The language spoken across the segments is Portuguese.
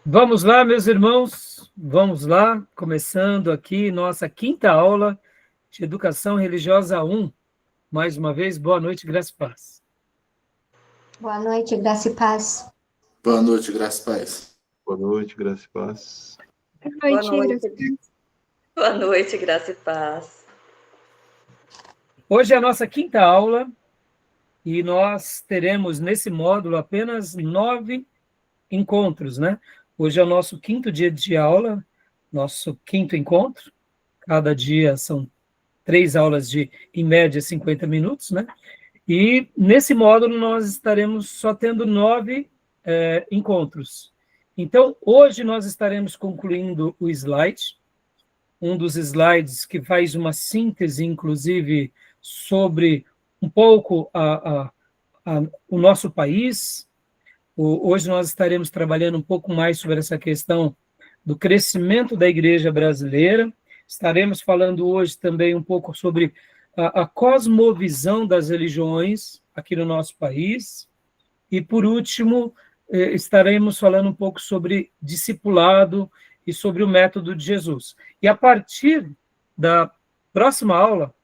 Vamos lá, meus irmãos, vamos lá, começando aqui nossa quinta aula de Educação Religiosa 1. Mais uma vez, boa noite, graça e paz. Boa noite, graça e paz. Boa noite, graça e paz. Boa noite, graça e paz. Boa noite, Boa noite, graça e paz. Hoje é a nossa quinta aula e nós teremos nesse módulo apenas 9 encontros, né? Hoje é o nosso quinto dia de aula, nosso quinto encontro. Cada dia são 3 aulas de, em média, 50 minutos, né? E nesse módulo nós estaremos só tendo 9 encontros. Então, hoje nós estaremos concluindo o slide, um dos slides que faz uma síntese, inclusive, sobre um pouco o nosso país. Hoje nós estaremos trabalhando um pouco mais sobre essa questão do crescimento da igreja brasileira. Estaremos falando hoje também um pouco sobre a cosmovisão das religiões aqui no nosso país. E, por último, estaremos falando um pouco sobre discipulado e sobre o método de Jesus. E, a partir da próxima aula,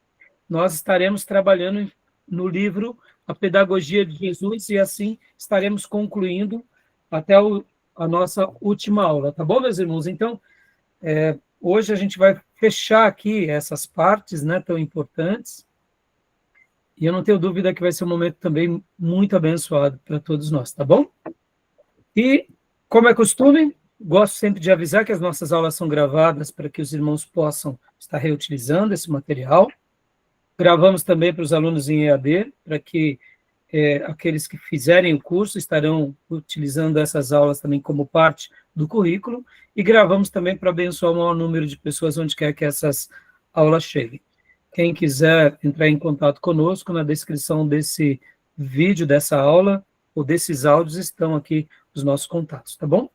nós estaremos trabalhando no livro A Pedagogia de Jesus, e assim estaremos concluindo até a nossa última aula, tá bom, meus irmãos? Então, hoje a gente vai fechar aqui essas partes, né, tão importantes, e eu não tenho dúvida que vai ser um momento também muito abençoado para todos nós, tá bom? E, como é costume, gosto sempre de avisar que as nossas aulas são gravadas para que os irmãos possam estar reutilizando esse material. Gravamos também para os alunos em EAD, para que aqueles que fizerem o curso estarão utilizando essas aulas também como parte do currículo, e gravamos também para abençoar o maior número de pessoas onde quer que essas aulas cheguem. Quem quiser entrar em contato conosco, na descrição desse vídeo, dessa aula, ou desses áudios, estão aqui os nossos contatos, tá bom?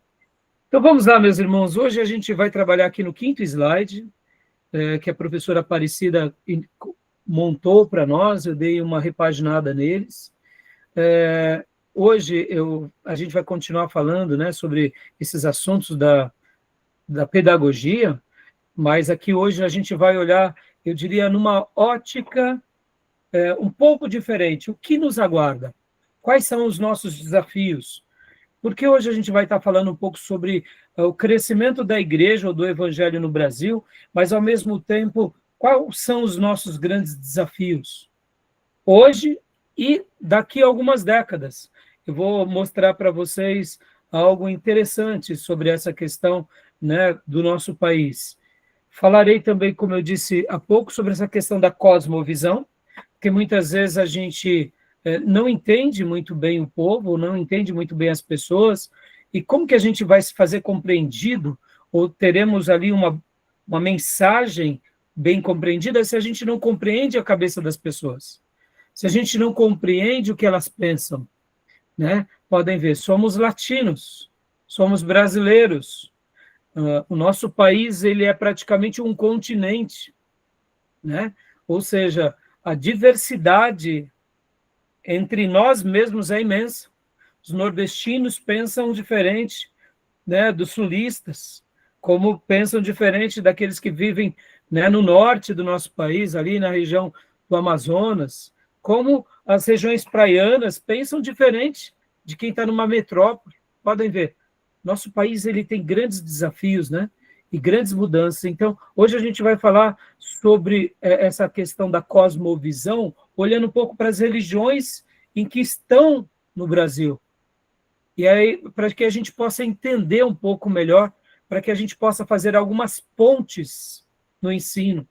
Então vamos lá, meus irmãos. Hoje a gente vai trabalhar aqui no quinto slide, que a professora Aparecida montou para nós, eu dei uma repaginada neles. Hoje a gente vai continuar falando, né, sobre esses assuntos da pedagogia, mas aqui hoje a gente vai olhar, eu diria, numa ótica um pouco diferente. O que nos aguarda? Quais são os nossos desafios? Porque hoje a gente vai estar falando um pouco sobre o crescimento da igreja ou do evangelho no Brasil, mas, ao mesmo tempo, quais são os nossos grandes desafios? Hoje e daqui a algumas décadas. Eu vou mostrar para vocês algo interessante sobre essa questão, né, do nosso país. Falarei também, como eu disse há pouco, sobre essa questão da cosmovisão, porque muitas vezes a gente não entende muito bem o povo, não entende muito bem as pessoas, e como que a gente vai se fazer compreendido, ou teremos ali uma mensagem bem compreendida, se a gente não compreende a cabeça das pessoas, se a gente não compreende o que elas pensam, né? Podem ver, somos latinos, somos brasileiros, o nosso país ele é praticamente um continente, né? Ou seja, a diversidade entre nós mesmos é imensa. Os nordestinos pensam diferente, né, dos sulistas, como pensam diferente daqueles que vivem, né, no norte do nosso país, ali na região do Amazonas, como as regiões praianas pensam diferente de quem está numa metrópole. Podem ver, nosso país ele tem grandes desafios, né, e grandes mudanças. Então, hoje a gente vai falar sobre essa questão da cosmovisão, olhando um pouco para as religiões em que estão no Brasil. E aí, para que a gente possa entender um pouco melhor, para que a gente possa fazer algumas pontes no ensino.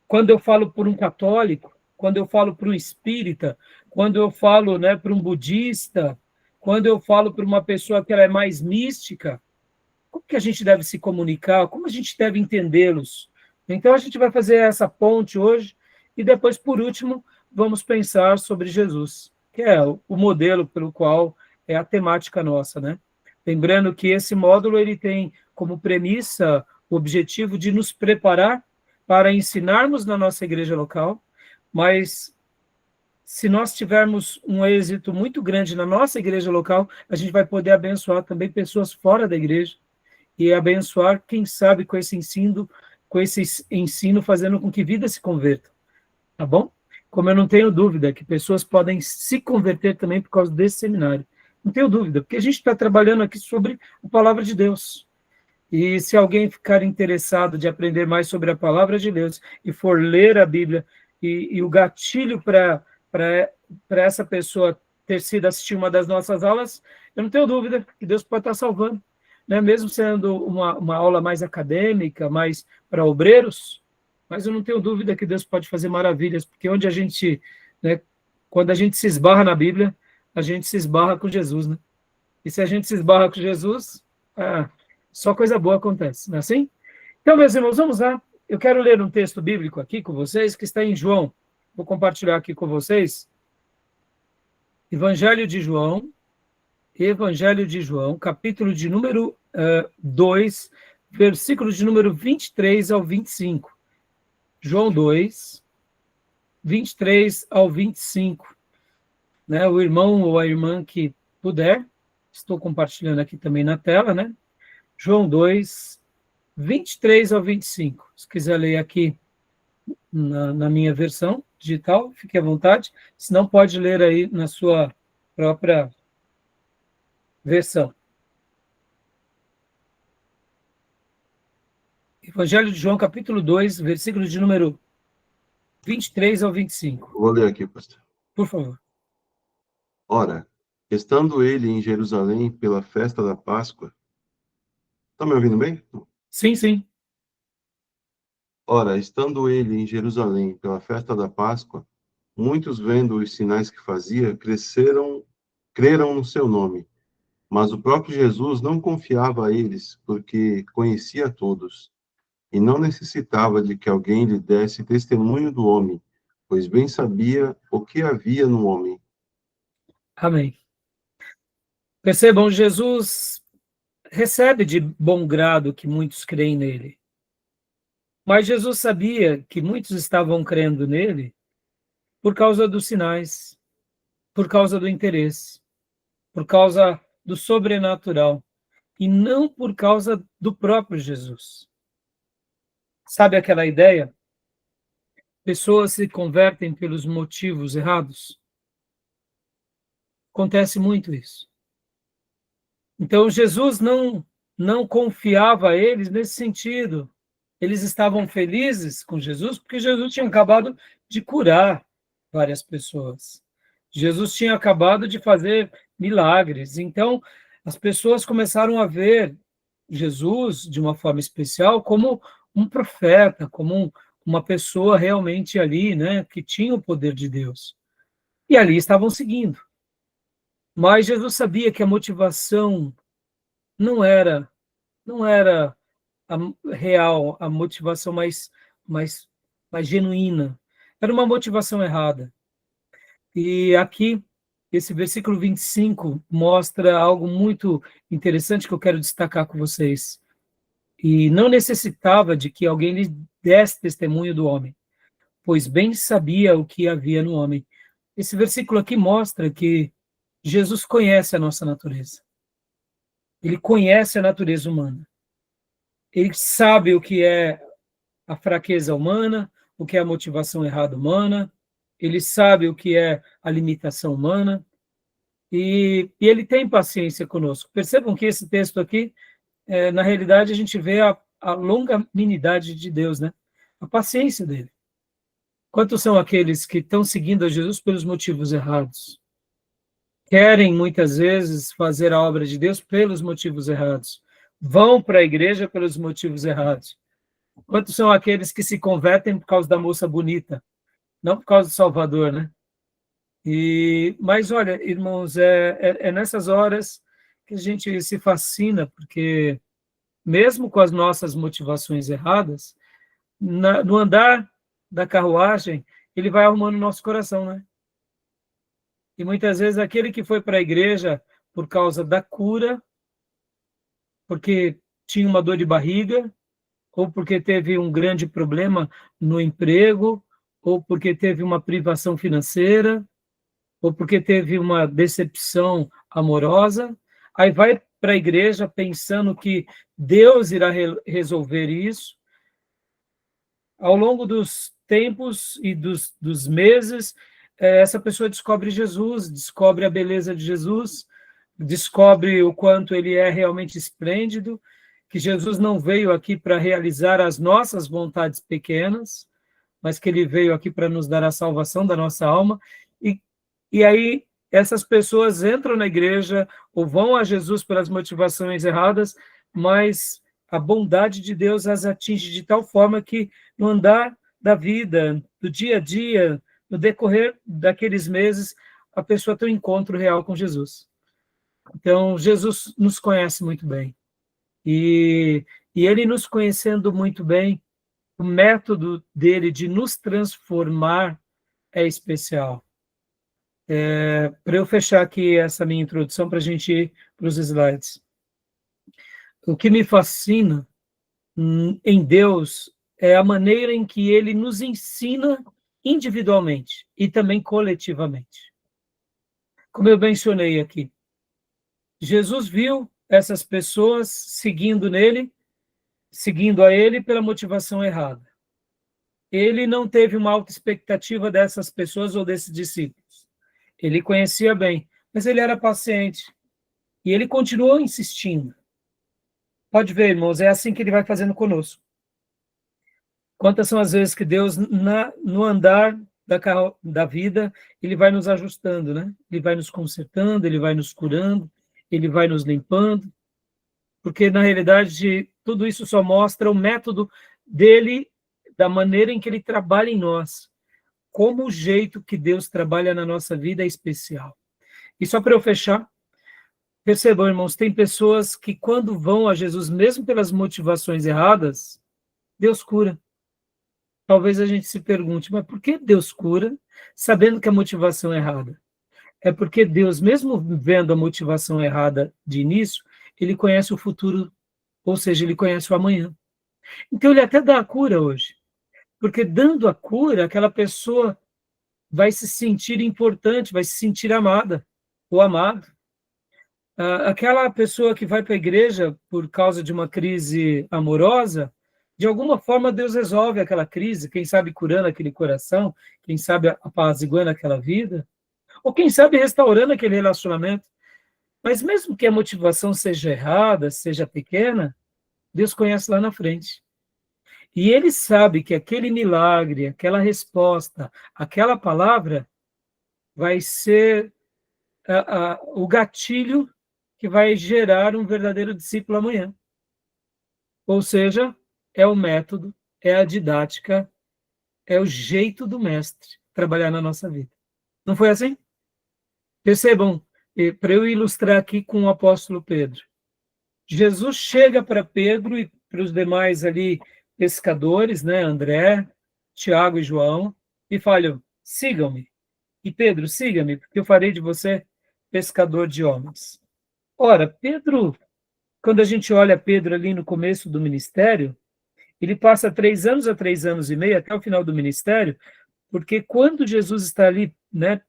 Quando eu falo por um católico, quando eu falo para um espírita, quando eu falo, né, para um budista, quando eu falo para uma pessoa que ela é mais mística, como que a gente deve se comunicar? Como a gente deve entendê-los? Então, a gente vai fazer essa ponte hoje e depois, por último, vamos pensar sobre Jesus, que é o modelo pelo qual é a temática nossa, né? Lembrando que esse módulo ele tem como premissa o objetivo de nos preparar para ensinarmos na nossa igreja local, mas se nós tivermos um êxito muito grande na nossa igreja local, a gente vai poder abençoar também pessoas fora da igreja e abençoar, quem sabe, com esse ensino fazendo com que vidas se convertam, tá bom? Como eu não tenho dúvida que pessoas podem se converter também por causa desse seminário. Não tenho dúvida, porque a gente está trabalhando aqui sobre a palavra de Deus. E se alguém ficar interessado de aprender mais sobre a palavra de Deus e for ler a Bíblia, e o gatilho para essa pessoa ter sido assistir uma das nossas aulas, eu não tenho dúvida que Deus pode estar salvando. Né? Mesmo sendo uma aula mais acadêmica, mais para obreiros, mas eu não tenho dúvida que Deus pode fazer maravilhas, porque onde a gente, né, quando a gente se esbarra na Bíblia, a gente se esbarra com Jesus, né? E se a gente se esbarra com Jesus, só coisa boa acontece, não é assim? Então, meus irmãos, vamos lá. Eu quero ler um texto bíblico aqui com vocês, que está em João. Vou compartilhar aqui com vocês. Evangelho de João, capítulo de número 2, versículo de número 23 ao 25. João 2, 23 ao 25. Né? O irmão ou a irmã que puder, estou compartilhando aqui também na tela, né? João 2, 23 ao 25. Se quiser ler aqui na minha versão digital, fique à vontade. Se não, pode ler aí na sua própria versão. Evangelho de João, capítulo 2, versículo de número 23 ao 25. Vou ler aqui, pastor. Por favor. Ora, estando ele em Jerusalém pela festa da Páscoa... Está me ouvindo bem? Sim, sim. Ora, estando ele em Jerusalém pela festa da Páscoa, muitos, vendo os sinais que fazia, creram no seu nome. Mas o próprio Jesus não confiava a eles, porque conhecia todos, e não necessitava de que alguém lhe desse testemunho do homem, pois bem sabia o que havia no homem. Amém. Percebam, Jesus recebe de bom grado que muitos creem nele. Mas Jesus sabia que muitos estavam crendo nele por causa dos sinais, por causa do interesse, por causa do sobrenatural, e não por causa do próprio Jesus. Sabe aquela ideia? Pessoas se convertem pelos motivos errados. Acontece muito isso. Então, Jesus não confiava a eles nesse sentido. Eles estavam felizes com Jesus porque Jesus tinha acabado de curar várias pessoas. Jesus tinha acabado de fazer milagres. Então, as pessoas começaram a ver Jesus, de uma forma especial, como um profeta, como uma pessoa realmente ali, né, que tinha o poder de Deus. E ali estavam seguindo. Mas Jesus sabia que a motivação não era a real, a motivação mais genuína. Era uma motivação errada. E aqui, esse versículo 25 mostra algo muito interessante que eu quero destacar com vocês. E não necessitava de que alguém lhe desse testemunho do homem, pois bem sabia o que havia no homem. Esse versículo aqui mostra que Jesus conhece a nossa natureza. Ele conhece a natureza humana. Ele sabe o que é a fraqueza humana, o que é a motivação errada humana, ele sabe o que é a limitação humana, e ele tem paciência conosco. Percebam que esse texto aqui, na realidade, a gente vê a longanimidade de Deus, né? A paciência dele. Quantos são aqueles que estão seguindo a Jesus pelos motivos errados? Querem, muitas vezes, fazer a obra de Deus pelos motivos errados. Vão para a igreja pelos motivos errados. Quantos são aqueles que se convertem por causa da moça bonita? Não por causa do Salvador, né? Mas, olha, irmãos, é nessas horas que a gente se fascina, porque mesmo com as nossas motivações erradas, no andar da carruagem, ele vai arrumando o nosso coração, né? E muitas vezes aquele que foi para a igreja por causa da cura, porque tinha uma dor de barriga, ou porque teve um grande problema no emprego, ou porque teve uma privação financeira, ou porque teve uma decepção amorosa, aí vai para a igreja pensando que Deus irá resolver isso. Ao longo dos tempos e dos meses, essa pessoa descobre Jesus, descobre a beleza de Jesus, descobre o quanto ele é realmente esplêndido, que Jesus não veio aqui para realizar as nossas vontades pequenas, mas que ele veio aqui para nos dar a salvação da nossa alma. E aí essas pessoas entram na igreja ou vão a Jesus pelas motivações erradas, mas a bondade de Deus as atinge de tal forma que no andar da vida, do dia a dia, no decorrer daqueles meses, a pessoa tem um encontro real com Jesus. Então, Jesus nos conhece muito bem. E ele nos conhecendo muito bem, o método dele de nos transformar é especial. Para eu fechar aqui essa minha introdução, para a gente ir para os slides. O que me fascina em Deus é a maneira em que ele nos ensina individualmente e também coletivamente. Como eu mencionei aqui, Jesus viu essas pessoas seguindo a ele pela motivação errada. Ele não teve uma alta expectativa dessas pessoas ou desses discípulos. Ele conhecia bem, mas ele era paciente. E ele continuou insistindo. Pode ver, irmãos, é assim que ele vai fazendo conosco. Quantas são as vezes que Deus, no andar da vida, ele vai nos ajustando, né? Ele vai nos consertando, ele vai nos curando, ele vai nos limpando, porque, na realidade, tudo isso só mostra o método dele, da maneira em que ele trabalha em nós, como o jeito que Deus trabalha na nossa vida é especial. E só para eu fechar, percebam, irmãos, tem pessoas que quando vão a Jesus, mesmo pelas motivações erradas, Deus cura. Talvez a gente se pergunte, mas por que Deus cura, sabendo que a motivação é errada? É porque Deus, mesmo vendo a motivação errada de início, ele conhece o futuro, ou seja, ele conhece o amanhã. Então ele até dá a cura hoje, porque dando a cura, aquela pessoa vai se sentir importante, vai se sentir amada ou amado. Aquela pessoa que vai para a igreja por causa de uma crise amorosa, de alguma forma Deus resolve aquela crise, quem sabe curando aquele coração, quem sabe apaziguando aquela vida, ou quem sabe restaurando aquele relacionamento. Mas mesmo que a motivação seja errada, seja pequena, Deus conhece lá na frente. E ele sabe que aquele milagre, aquela resposta, aquela palavra vai ser o gatilho que vai gerar um verdadeiro discípulo amanhã. Ou seja, é o método, é a didática, é o jeito do mestre trabalhar na nossa vida. Não foi assim? Percebam, para eu ilustrar aqui com o apóstolo Pedro. Jesus chega para Pedro e para os demais ali pescadores, né, André, Tiago e João, e fala: sigam-me. E Pedro, siga-me, porque eu farei de você pescador de homens. Ora, Pedro, quando a gente olha Pedro ali no começo do ministério, ele passa 3 anos a 3 anos e meio até o final do ministério, porque quando Jesus está ali, né,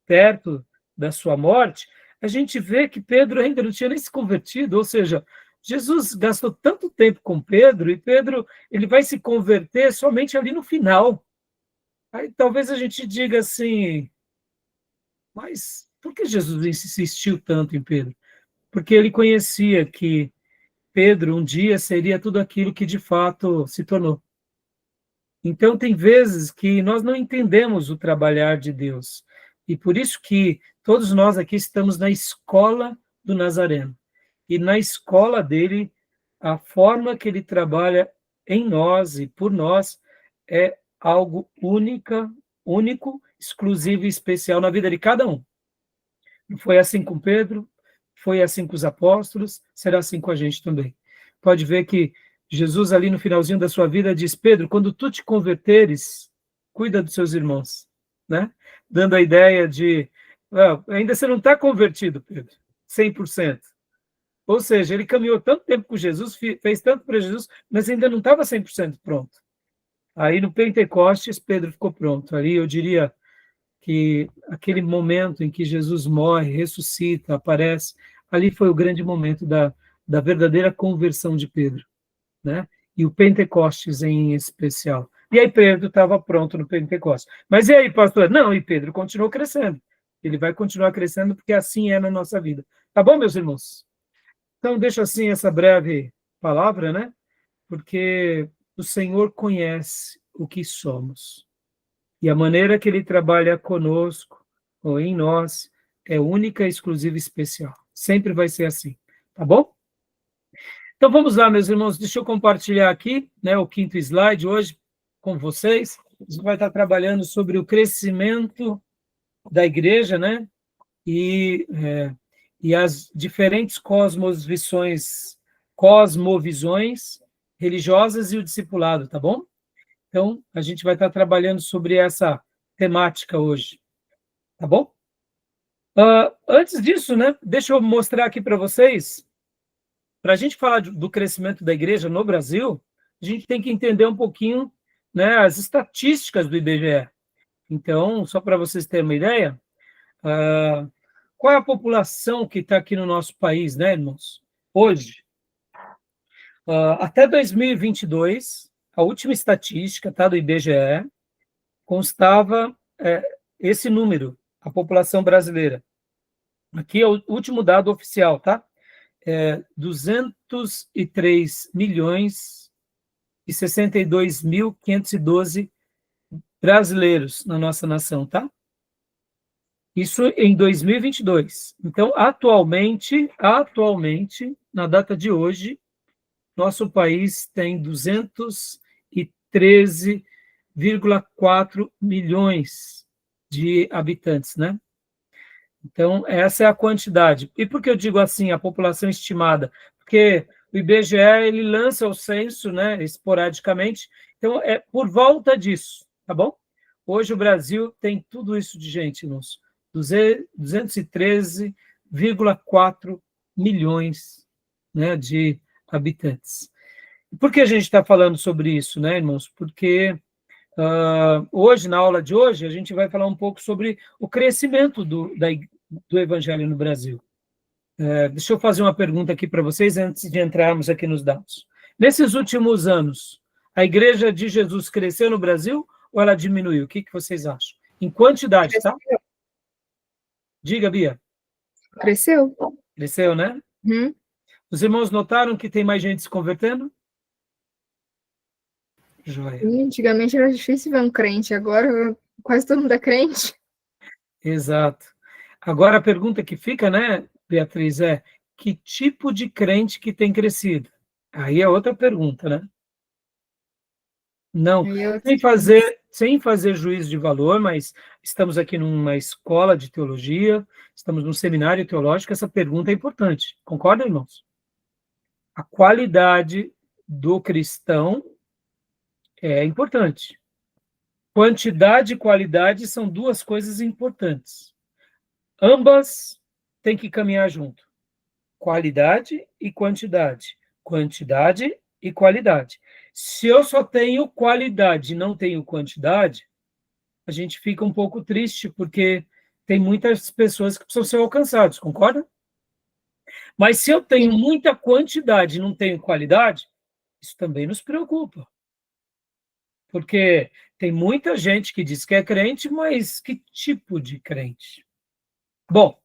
perto da sua morte, a gente vê que Pedro ainda não tinha nem se convertido, ou seja, Jesus gastou tanto tempo com Pedro, e Pedro ele vai se converter somente ali no final. Aí talvez a gente diga assim, mas por que Jesus insistiu tanto em Pedro? Porque ele conhecia que Pedro um dia seria tudo aquilo que de fato se tornou. Então tem vezes que nós não entendemos o trabalhar de Deus. E por isso que todos nós aqui estamos na escola do Nazareno. E na escola dele, a forma que ele trabalha em nós e por nós é algo único, exclusivo e especial na vida de cada um. Foi assim com Pedro, foi assim com os apóstolos, será assim com a gente também. Pode ver que Jesus ali no finalzinho da sua vida diz: Pedro, quando tu te converteres, cuida dos seus irmãos, né? Dando a ideia de, ainda você não está convertido, Pedro, 100%. Ou seja, ele caminhou tanto tempo com Jesus, fez tanto para Jesus, mas ainda não estava 100% pronto. Aí no Pentecostes, Pedro ficou pronto. Ali eu diria, que aquele momento em que Jesus morre, ressuscita, aparece, ali foi o grande momento da verdadeira conversão de Pedro, né? E o Pentecostes em especial. E aí Pedro estava pronto no Pentecostes. Mas e aí, pastor? Não, e Pedro continuou crescendo. Ele vai continuar crescendo porque assim é na nossa vida. Tá bom, meus irmãos? Então, deixo assim essa breve palavra, né? Porque o Senhor conhece o que somos. E a maneira que Ele trabalha conosco, ou em nós, é única, exclusiva e especial. Sempre vai ser assim. Tá bom? Então, vamos lá, meus irmãos. Deixa eu compartilhar aqui, né, o 5º slide hoje com vocês. A gente vai estar trabalhando sobre o crescimento da igreja, né? E as diferentes cosmovisões religiosas e o discipulado, tá bom? Então, a gente vai estar trabalhando sobre essa temática hoje, tá bom? Antes disso, né, deixa eu mostrar aqui para vocês, para a gente falar do crescimento da igreja no Brasil, a gente tem que entender um pouquinho, né, as estatísticas do IBGE. Então, só para vocês terem uma ideia, qual é a população que está aqui no nosso país, né, irmãos? Hoje, até 2022, a última estatística, tá, do IBGE, constava esse número, a população brasileira. Aqui é o último dado oficial, tá? 203.062.512 brasileiros na nossa nação, tá? Isso em 2022. Então, atualmente, na data de hoje, nosso país tem 213,4 milhões de habitantes, né? Então, essa é a quantidade. E por que eu digo assim, a população estimada? Porque o IBGE, ele lança o censo, né, esporadicamente, então é por volta disso, tá bom? Hoje o Brasil tem tudo isso de gente, irmãos. 213,4 milhões, né, de habitantes. Por que a gente está falando sobre isso, né, irmãos? Porque hoje, na aula de hoje, a gente vai falar um pouco sobre o crescimento do evangelho no Brasil. Deixa eu fazer uma pergunta aqui para vocês, antes de entrarmos aqui nos dados. Nesses últimos anos, a Igreja de Jesus cresceu no Brasil ou ela diminuiu? O que vocês acham? Em quantidade, tá? Diga, Bia. Cresceu. Cresceu, né? Os irmãos notaram que tem mais gente se convertendo? Joia. Antigamente era difícil ver um crente, agora quase todo mundo é crente. Exato. Agora a pergunta que fica, né, Beatriz, é que tipo de crente que tem crescido? Aí é outra pergunta, né? Não, sem fazer juízo de valor, mas estamos aqui numa escola de teologia, estamos num seminário teológico, essa pergunta é importante. Concorda, irmãos? A qualidade do cristão é importante. Quantidade e qualidade são duas coisas importantes. Ambas têm que caminhar junto. Qualidade e quantidade. Quantidade e qualidade. Se eu só tenho qualidade e não tenho quantidade, a gente fica um pouco triste, porque tem muitas pessoas que precisam ser alcançadas, concorda? Mas se eu tenho muita quantidade e não tenho qualidade, isso também nos preocupa. Porque tem muita gente que diz que é crente, mas que tipo de crente? Bom,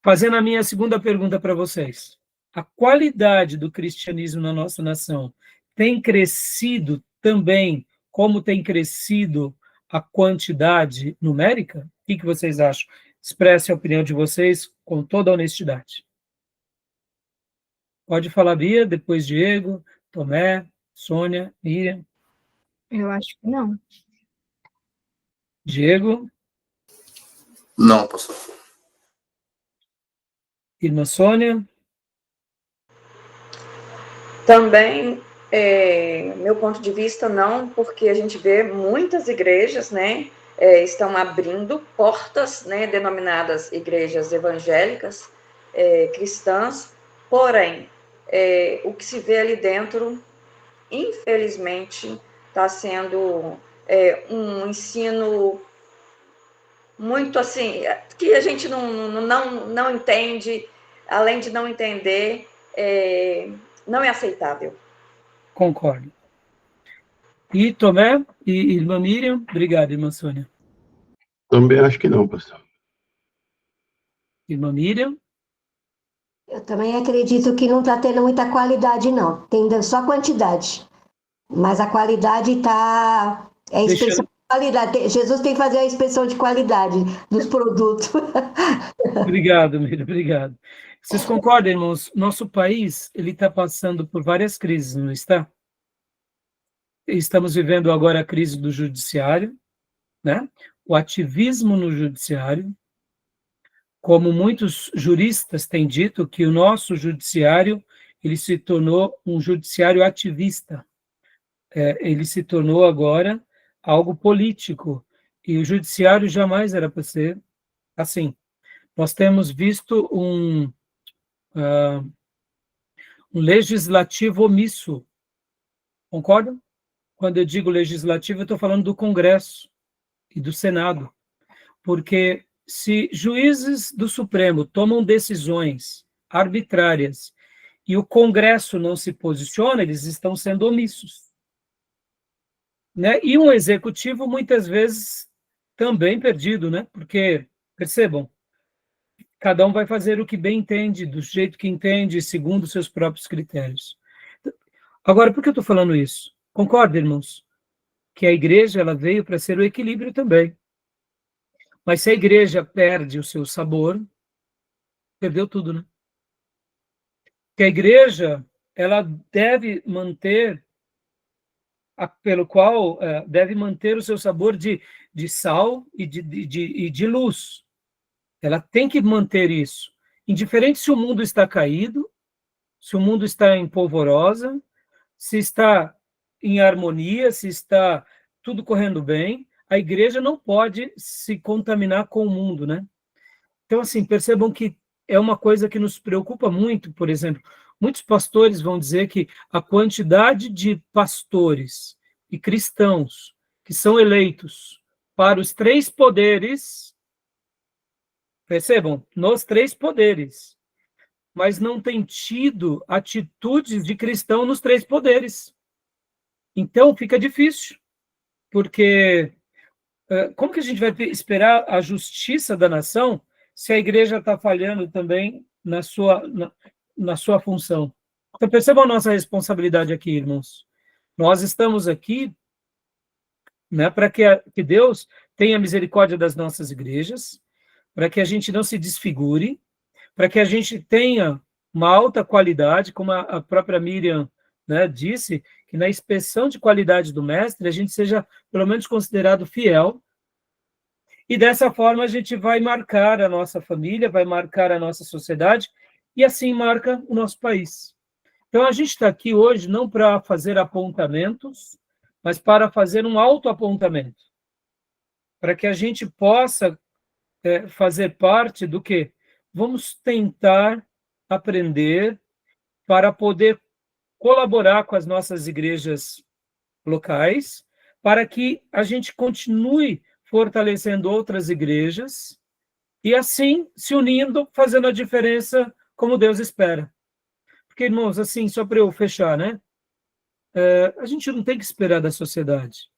fazendo a minha segunda pergunta para vocês. A qualidade do cristianismo na nossa nação tem crescido também como tem crescido a quantidade numérica? O que vocês acham? Expresse a opinião de vocês com toda a honestidade. Pode falar, Bia, depois Diego, Tomé, Sônia, Miriam. Eu acho que não. Diego? Não, pastor. Irmã Sônia? Também, meu ponto de vista, não, porque a gente vê muitas igrejas, né, estão abrindo portas, né, denominadas igrejas evangélicas, cristãs, porém, o que se vê ali dentro, infelizmente, está sendo um ensino muito assim, que a gente não entende, além de não entender, não é aceitável. Concordo. E Tomé e irmã Miriam? Obrigado, irmã Sônia. Também acho que não, pastor. Irmã Miriam? Eu também acredito que não está tendo muita qualidade, não. Tem só quantidade. Mas a qualidade está... É inspeção de qualidade. Jesus tem que fazer a inspeção de qualidade dos produtos. Obrigado, Miriam, obrigado. Vocês concordam, irmãos? Nosso país, ele está passando por várias crises, não está? Estamos vivendo agora a crise do judiciário, né? O ativismo no judiciário, como muitos juristas têm dito, que o nosso judiciário, ele se tornou um judiciário ativista. Ele se tornou agora algo político, e o judiciário jamais era para ser assim. Nós temos visto um legislativo omisso, concordam? Quando eu digo legislativo, eu estou falando do Congresso e do Senado, porque se juízes do Supremo tomam decisões arbitrárias e o Congresso não se posiciona, eles estão sendo omissos. Né? E um executivo, muitas vezes, também perdido, né? Porque, percebam, cada um vai fazer o que bem entende, do jeito que entende, segundo os seus próprios critérios. Agora, por que eu estou falando isso? Concorda, irmãos? Que a igreja ela veio para ser o equilíbrio também. Mas se a igreja perde o seu sabor, perdeu tudo, né? Que a igreja ela deve manter, pelo qual deve manter o seu sabor de sal e de luz. Ela tem que manter isso. Indiferente se o mundo está caído, se o mundo está em polvorosa, se está em harmonia, se está tudo correndo bem, a igreja não pode se contaminar com o mundo, né? Então, assim, percebam que é uma coisa que nos preocupa muito, por exemplo, muitos pastores vão dizer que a quantidade de pastores e cristãos que são eleitos para os 3 poderes, percebam, nos 3 poderes, mas não tem tido atitudes de cristão nos 3 poderes. Então, fica difícil, porque como que a gente vai esperar a justiça da nação se a igreja está falhando também na sua função? Então, percebam a nossa responsabilidade aqui, irmãos. Nós estamos aqui, né, para que Deus tenha misericórdia das nossas igrejas, para que a gente não se desfigure, para que a gente tenha uma alta qualidade, como a própria Miriam, né, disse, que na inspeção de qualidade do mestre a gente seja pelo menos considerado fiel, e dessa forma a gente vai marcar a nossa família, vai marcar a nossa sociedade, e assim marca o nosso país. Então a gente está aqui hoje não para fazer apontamentos, mas para fazer um autoapontamento, para que a gente possa fazer parte do quê? Vamos tentar aprender para poder colaborar com as nossas igrejas locais, para que a gente continue fortalecendo outras igrejas e assim se unindo, fazendo a diferença como Deus espera. Porque, irmãos, assim, só para eu fechar, né? A gente não tem que esperar da sociedade,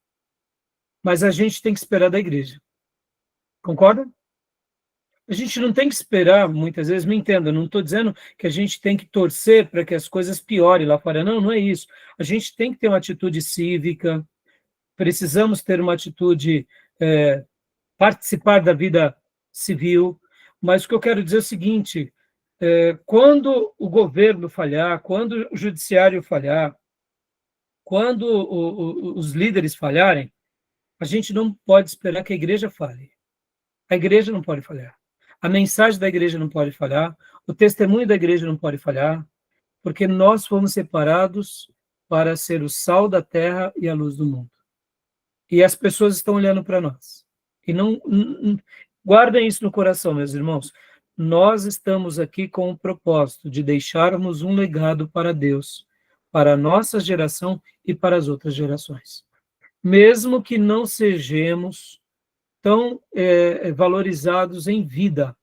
mas a gente tem que esperar da igreja. Concorda? A gente não tem que esperar, muitas vezes, me entenda, não estou dizendo que a gente tem que torcer para que as coisas piorem lá fora, não, não é isso. A gente tem que ter uma atitude cívica, precisamos ter uma atitude, participar da vida civil, mas o que eu quero dizer é o seguinte, quando o governo falhar, quando o judiciário falhar, quando os líderes falharem, a gente não pode esperar que a igreja falhe. A igreja não pode falhar. A mensagem da igreja não pode falhar, o testemunho da igreja não pode falhar, porque nós fomos separados para ser o sal da terra e a luz do mundo. E as pessoas estão olhando para nós. E não guardem isso no coração, meus irmãos. Nós estamos aqui com o propósito de deixarmos um legado para Deus, para a nossa geração e para as outras gerações. Mesmo que não sejamos tão valorizados em vida,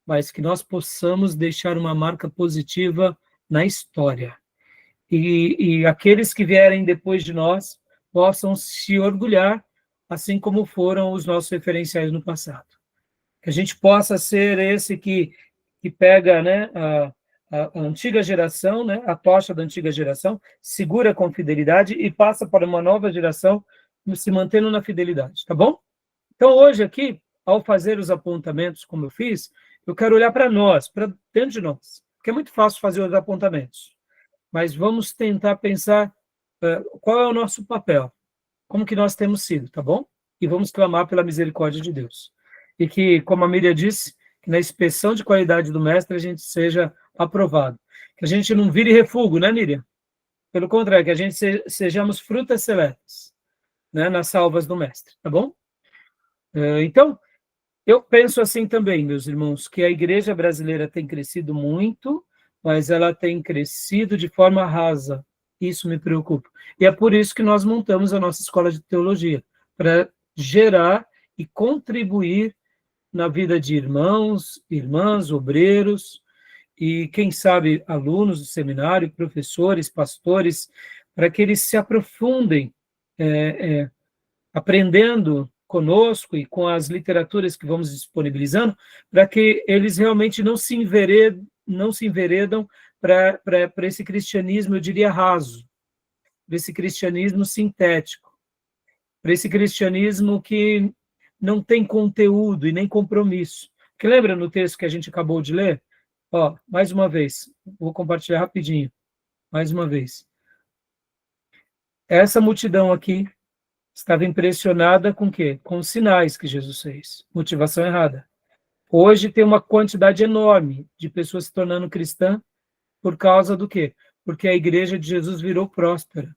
mas que nós possamos deixar uma marca positiva na história. E aqueles que vierem depois de nós possam se orgulhar, assim como foram os nossos referenciais no passado. Que a gente possa ser esse que pega, né, a antiga geração, né, a tocha da antiga geração, segura com fidelidade e passa para uma nova geração se mantendo na fidelidade, tá bom? Então, hoje aqui, ao fazer os apontamentos, como eu fiz, eu quero olhar para nós, para dentro de nós, porque é muito fácil fazer os apontamentos, mas vamos tentar pensar qual é o nosso papel, como que nós temos sido, tá bom? E vamos clamar pela misericórdia de Deus. E que, como a Miriam disse, que na inspeção de qualidade do mestre a gente seja aprovado. Que a gente não vire refúgio, né, Miriam? Pelo contrário, que a gente sejamos frutas seletas, né, nas salvas do mestre, tá bom? Então, eu penso assim também, meus irmãos, que a igreja brasileira tem crescido muito, mas ela tem crescido de forma rasa. Isso me preocupa. E é por isso que nós montamos a nossa escola de teologia, para gerar e contribuir na vida de irmãos, irmãs, obreiros, e, quem sabe, alunos do seminário, professores, pastores, para que eles se aprofundem, aprendendo conosco e com as literaturas que vamos disponibilizando, para que eles realmente não se enveredam para esse cristianismo, eu diria, raso, para esse cristianismo sintético, para esse cristianismo que não tem conteúdo e nem compromisso. Porque lembra no texto que a gente acabou de ler? Ó, mais uma vez, vou compartilhar rapidinho, mais uma vez. Essa multidão aqui estava impressionada com o quê? Com os sinais que Jesus fez. Motivação errada. Hoje tem uma quantidade enorme de pessoas se tornando cristã por causa do quê? Porque a igreja de Jesus virou próspera.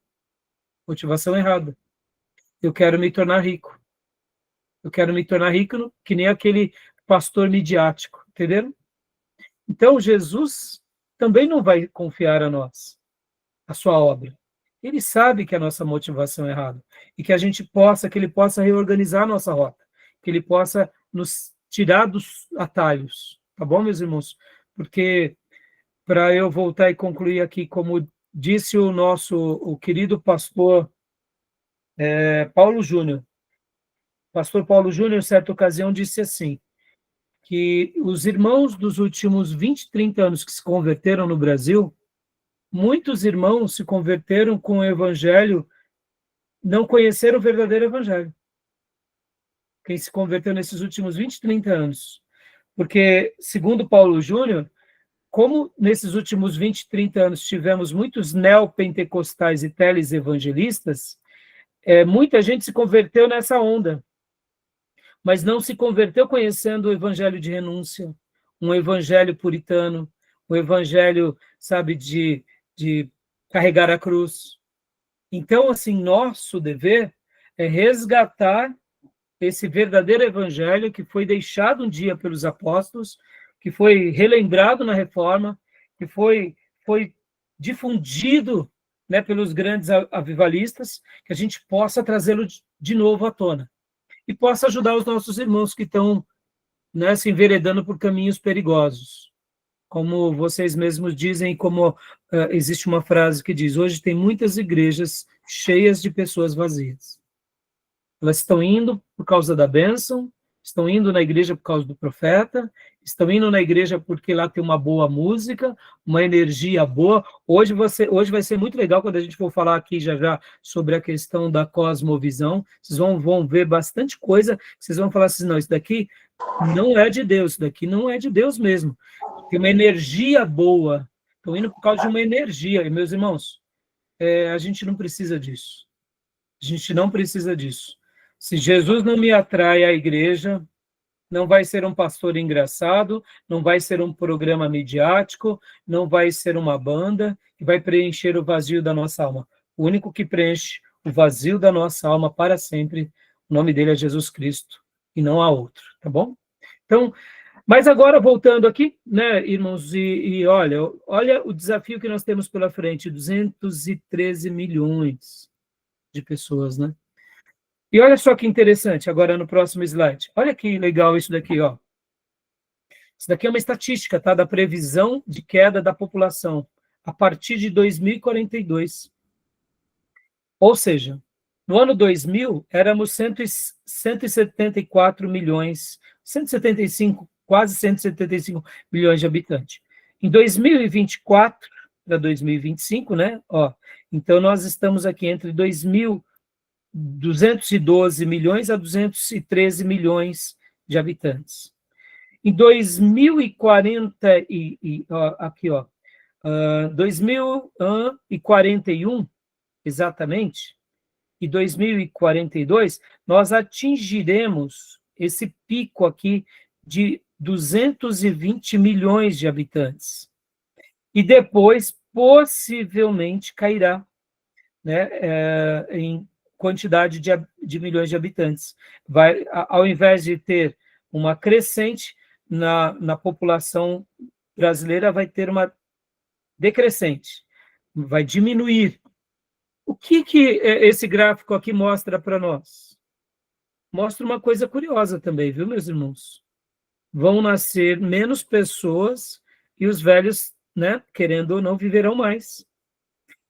Motivação errada. Eu quero me tornar rico. Eu quero me tornar rico que nem aquele pastor midiático, entenderam? Então, Jesus também não vai confiar a nós a sua obra. Ele sabe que a nossa motivação é errada e que ele possa reorganizar a nossa rota, que ele possa nos tirar dos atalhos, tá bom, meus irmãos? Porque, para eu voltar e concluir aqui, como disse o querido pastor Paulo Júnior, pastor Paulo Júnior, em certa ocasião, disse assim, que os irmãos dos últimos 20, 30 anos que se converteram no Brasil, muitos irmãos se converteram com o evangelho, não conheceram o verdadeiro evangelho. Quem se converteu nesses últimos 20, 30 anos. Porque, segundo Paulo Júnior, como nesses últimos 20, 30 anos tivemos muitos neopentecostais e telesevangelistas, muita gente se converteu nessa onda, mas não se converteu conhecendo o evangelho de renúncia, um evangelho puritano, um evangelho, sabe, de carregar a cruz. Então, assim, nosso dever é resgatar esse verdadeiro evangelho que foi deixado um dia pelos apóstolos, que foi relembrado na Reforma, que foi difundido, né, pelos grandes avivalistas, que a gente possa trazê-lo de novo à tona e possa ajudar os nossos irmãos que estão, né, se enveredando por caminhos perigosos. Como vocês mesmos dizem, como existe uma frase que diz, hoje tem muitas igrejas cheias de pessoas vazias. Elas estão indo por causa da bênção, estão indo na igreja por causa do profeta, estão indo na igreja porque lá tem uma boa música, uma energia boa. Hoje vai ser muito legal quando a gente for falar aqui já sobre a questão da cosmovisão. Vocês vão ver bastante coisa, vocês vão falar assim, não, isso daqui não é de Deus, isso daqui não é de Deus mesmo. Tem uma energia boa, estão indo por causa de uma energia. E, meus irmãos, a gente não precisa disso. A gente não precisa disso. Se Jesus não me atrai à igreja, não vai ser um pastor engraçado, não vai ser um programa midiático, não vai ser uma banda que vai preencher o vazio da nossa alma. O único que preenche o vazio da nossa alma para sempre, o nome dele é Jesus Cristo, e não há outro, tá bom? Então, mas agora, voltando aqui, né, irmãos, e olha o desafio que nós temos pela frente, 213 milhões de pessoas, né? E olha só que interessante, agora no próximo slide. Olha que legal isso daqui, ó. Isso daqui é uma estatística, tá? Da previsão de queda da população a partir de 2042. Ou seja, no ano 2000, éramos 174 milhões, 175, quase 175 milhões de habitantes. Em 2024 para 2025, né? Ó, então, nós estamos aqui entre 212 milhões a 213 milhões de habitantes. Em 2040, aqui, ó, 2041, exatamente, e 2042, nós atingiremos esse pico aqui de 220 milhões de habitantes. E depois, possivelmente, cairá, né, em quantidade de milhões de habitantes. Vai, ao invés de ter uma crescente na população brasileira, vai ter uma decrescente, vai diminuir. O que esse gráfico aqui mostra para nós? Mostra uma coisa curiosa também, viu, meus irmãos? Vão nascer menos pessoas e os velhos, né, querendo ou não, viverão mais.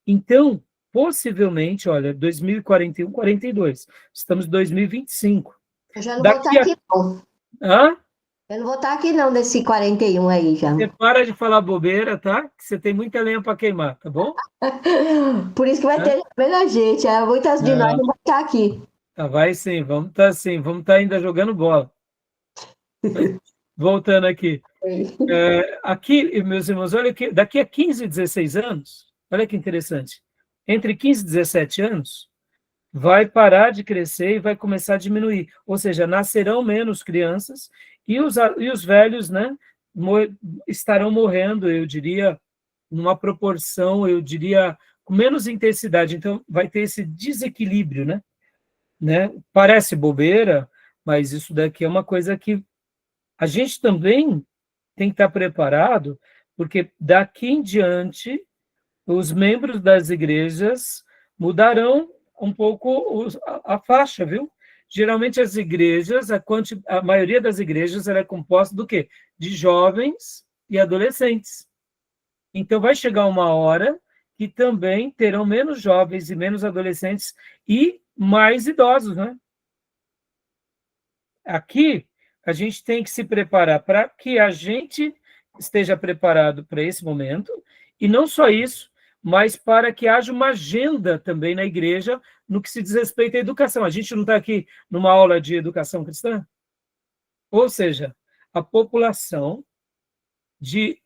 Então, possivelmente, olha, 2041, 42. Estamos em 2025. Eu já não vou estar aqui, não. Hã? Eu não vou estar aqui, não, desse 41 aí já. Você para de falar bobeira, tá? Que você tem muita lenha para queimar, tá bom? Por isso que vai ter menos gente. Muitas de nós não vão estar aqui. Tá, vai sim, vamos estar ainda jogando bola. Voltando aqui. Aqui, meus irmãos, olha que daqui a 15, 16 anos, olha que interessante, entre 15 e 17 anos, vai parar de crescer e vai começar a diminuir, ou seja, nascerão menos crianças e os velhos, né, estarão morrendo, eu diria, numa proporção, eu diria, com menos intensidade, então vai ter esse desequilíbrio, né? Parece bobeira, mas isso daqui é uma coisa que a gente também tem que estar preparado, porque daqui em diante os membros das igrejas mudarão um pouco a faixa, viu? Geralmente as igrejas, a maioria das igrejas ela é composta do quê? De jovens e adolescentes. Então vai chegar uma hora que também terão menos jovens e menos adolescentes e mais idosos, né? Aqui a gente tem que se preparar para que a gente esteja preparado para esse momento, e não só isso, mas para que haja uma agenda também na igreja no que se diz respeito à educação. A gente não está aqui numa aula de educação cristã? Ou seja, a população de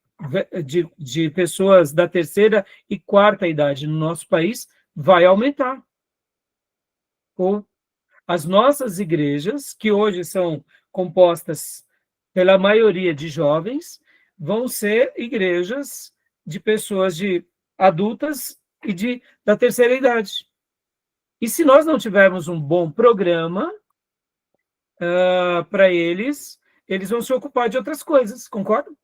pessoas da terceira e quarta idade no nosso país vai aumentar. Ou as nossas igrejas, que hoje são compostas pela maioria de jovens, vão ser igrejas de pessoas adultas e da terceira idade. E se nós não tivermos um bom programa para eles vão se ocupar de outras coisas, concordam?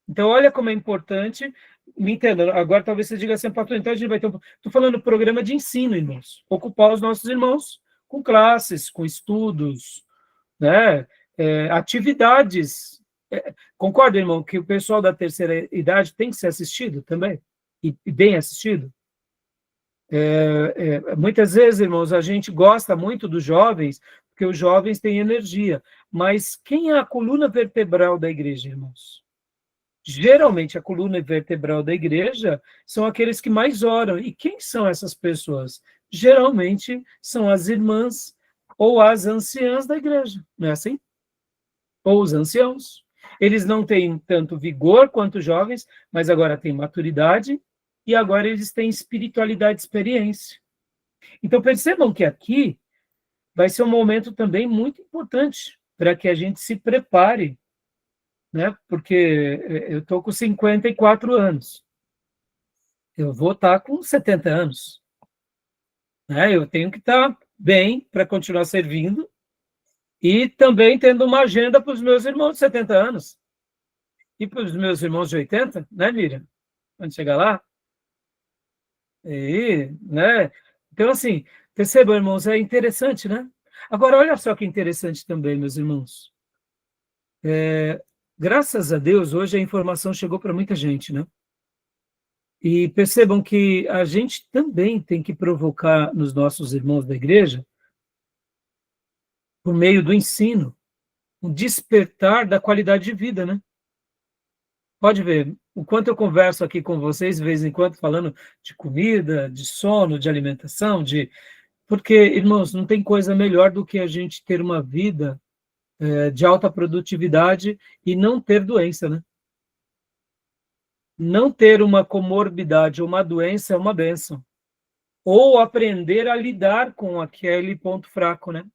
Então, olha como é importante, me entenda, agora talvez você diga assim, pastor, então a gente vai ter estou falando programa de ensino, irmãos, ocupar os nossos irmãos com classes, com estudos, né? Atividades. Concorda, irmão, que o pessoal da terceira idade tem que ser assistido também? E bem assistido? Muitas vezes, irmãos, a gente gosta muito dos jovens, porque os jovens têm energia, mas quem é a coluna vertebral da igreja, irmãos? Geralmente, a coluna vertebral da igreja são aqueles que mais oram. E quem são essas pessoas? Geralmente, são as irmãs ou as anciãs da igreja, não é assim? Ou os anciãos. Eles não têm tanto vigor quanto os jovens, mas agora têm maturidade e agora eles têm espiritualidade e experiência. Então, percebam que aqui vai ser um momento também muito importante para que a gente se prepare, né? Porque eu estou com 54 anos. Eu vou estar com 70 anos. Né? Eu tenho que estar bem para continuar servindo e também tendo uma agenda para os meus irmãos de 70 anos. E para os meus irmãos de 80, né, Miriam? Quando chegar lá. Né? Então, assim, Percebam, irmãos, é interessante, né? Agora, olha só que interessante também, meus irmãos. Graças a Deus, hoje a informação chegou para muita gente, né? E percebam que a gente também tem que provocar nos nossos irmãos da igreja, por meio do ensino, um despertar da qualidade de vida, né? Pode ver, o quanto eu converso aqui com vocês, de vez em quando, falando de comida, de sono, de alimentação, Porque, irmãos, não tem coisa melhor do que a gente ter uma vida de alta produtividade e não ter doença, né? Não ter uma comorbidade ou uma doença é uma bênção. Ou aprender a lidar com aquele ponto fraco, né?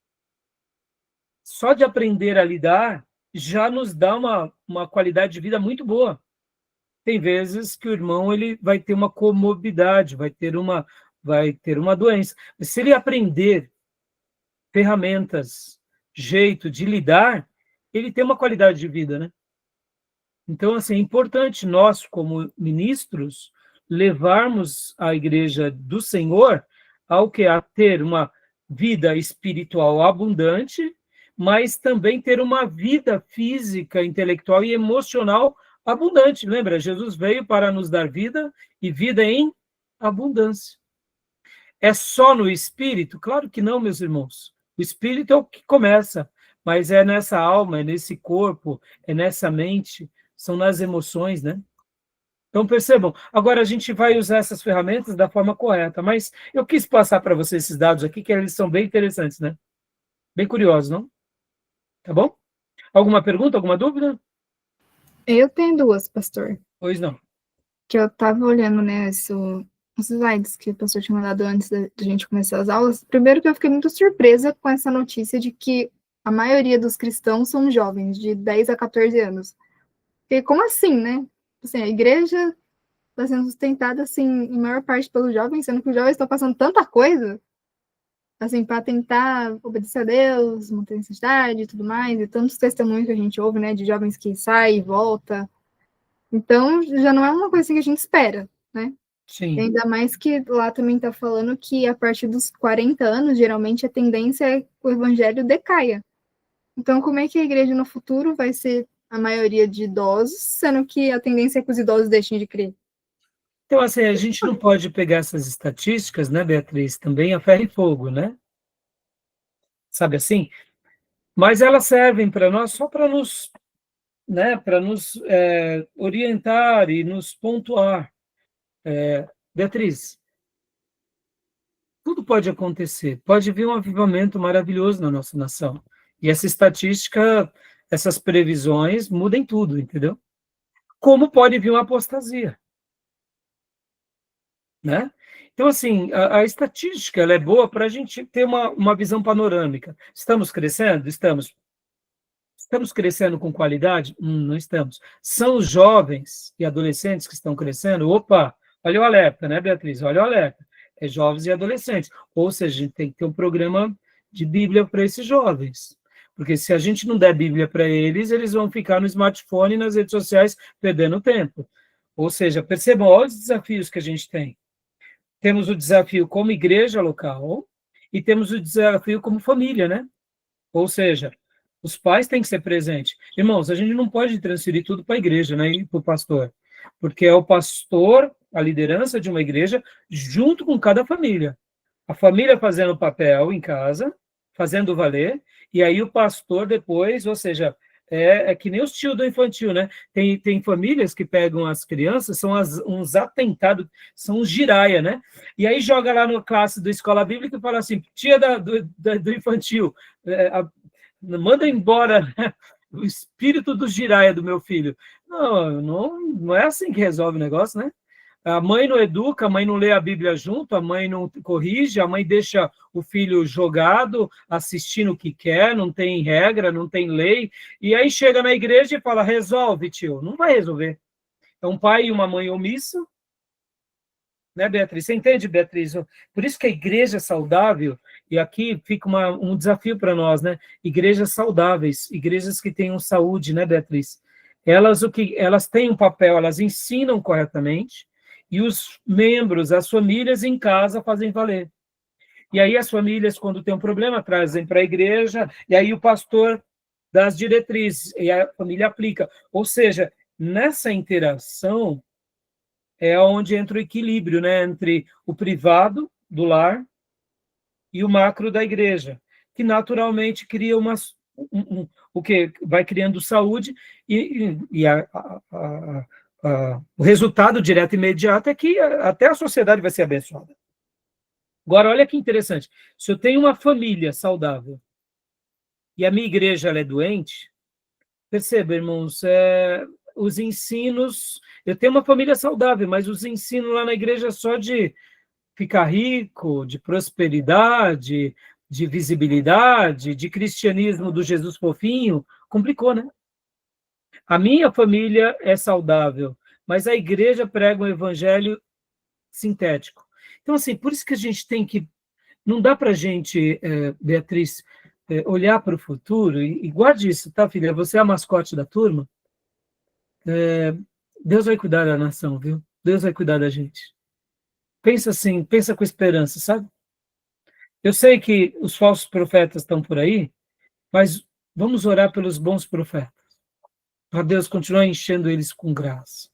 Só de aprender a lidar já nos dá uma qualidade de vida muito boa. Tem vezes que o irmão ele vai ter uma comorbidade, vai ter uma doença. Mas se ele aprender ferramentas, jeito de lidar, ele tem uma qualidade de vida, né? Então, assim, é importante nós, como ministros, levarmos a igreja do Senhor ao que? A ter uma vida espiritual abundante, mas também ter uma vida física, intelectual e emocional abundante. Lembra? Jesus veio para nos dar vida e vida em abundância. É só no espírito? Claro que não, meus irmãos. O espírito é o que começa, mas é nessa alma, é nesse corpo, é nessa mente, são nas emoções, né? Então, percebam, agora a gente vai usar essas ferramentas da forma correta, mas eu quis passar para vocês esses dados aqui, que eles são bem interessantes, né? Bem curiosos, não? Tá bom? Alguma pergunta, alguma dúvida? Eu tenho duas, pastor. Pois não. Que eu tava olhando, né, os slides que o pastor tinha mandado antes da gente começar as aulas. Primeiro que eu fiquei muito surpresa com essa notícia de que a maioria dos cristãos são jovens, de 10 a 14 anos. Porque como assim, né? Assim, a igreja está sendo sustentada, assim, em maior parte pelos jovens, sendo que os jovens estão passando tanta coisa, assim, para tentar obedecer a Deus, manter a necessidade e tudo mais, e tantos testemunhos que a gente ouve, né, de jovens que saem e voltam. Então, já não é uma coisa assim que a gente espera, né? Sim. E ainda mais que lá também está falando que a partir dos 40 anos, geralmente a tendência é que o evangelho decaia. Então, como é que a igreja no futuro vai ser a maioria de idosos, sendo que a tendência é que os idosos deixem de crer? Então, assim, a gente não pode pegar essas estatísticas, né, Beatriz, também a ferro e fogo, né? Sabe assim? Mas elas servem para nós só para nos, né, para nos orientar e nos pontuar. Beatriz, tudo pode acontecer, pode vir um avivamento maravilhoso na nossa nação. E essa estatística, essas previsões mudem tudo, entendeu? Como pode vir uma apostasia, né? Então, assim, a estatística ela é boa para a gente ter uma visão panorâmica. Estamos crescendo? Estamos. Estamos crescendo com qualidade? Não estamos. São os jovens e adolescentes que estão crescendo? Opa, olha o alerta, né, Beatriz? Olha o alerta. É jovens e adolescentes. Ou seja, a gente tem que ter um programa de Bíblia para esses jovens. Porque se a gente não der Bíblia para eles, eles vão ficar no smartphone e nas redes sociais perdendo tempo. Ou seja, percebam, olha os desafios que a gente tem. Temos o desafio como igreja local e temos o desafio como família, né? Ou seja, os pais têm que ser presentes. Irmãos, a gente não pode transferir tudo para a igreja, né, e para o pastor, porque é o pastor, a liderança de uma igreja, junto com cada família. A família fazendo o papel em casa, fazendo valer, e aí o pastor depois, ou seja, é que nem os tios do infantil, né? Tem famílias que pegam as crianças, são uns atentados, são uns giraia, né? E aí joga lá na classe da escola bíblica e fala assim, tia do infantil, manda embora, né, o espírito do giraia do meu filho. Não é assim que resolve o negócio, né? A mãe não educa, a mãe não lê a Bíblia junto, a mãe não corrige, a mãe deixa o filho jogado, assistindo o que quer, não tem regra, não tem lei, e aí chega na igreja e fala, resolve, tio. Não vai resolver. É um pai e uma mãe omissa, né, Beatriz? Você entende, Beatriz? Por isso que a igreja é saudável, e aqui fica um desafio para nós, né? Igrejas saudáveis, igrejas que tenham saúde, né, Beatriz? Elas têm um papel, elas ensinam corretamente, e os membros, as famílias em casa fazem valer. E aí as famílias, quando tem um problema, trazem para a igreja, e aí o pastor dá as diretrizes, e a família aplica. Ou seja, nessa interação é onde entra o equilíbrio, né, entre o privado do lar e o macro da igreja, que naturalmente cria o que vai criando saúde, e o resultado direto e imediato é que até a sociedade vai ser abençoada. Agora, olha que interessante. Se eu tenho uma família saudável e a minha igreja ela é doente, perceba, irmãos, os ensinos... Eu tenho uma família saudável, mas os ensinos lá na igreja só de ficar rico, de prosperidade, de visibilidade, de cristianismo do Jesus fofinho, complicou, né? A minha família é saudável, mas a igreja prega um evangelho sintético. Então, assim, por isso que a gente tem que... Não dá para a gente, Beatriz, olhar para o futuro, e guarde isso, tá, filha? Você é a mascote da turma. Deus vai cuidar da nação, viu? Deus vai cuidar da gente. Pensa assim, pensa com esperança, sabe? Eu sei que os falsos profetas estão por aí, mas vamos orar pelos bons profetas, para Deus continuar enchendo eles com graça,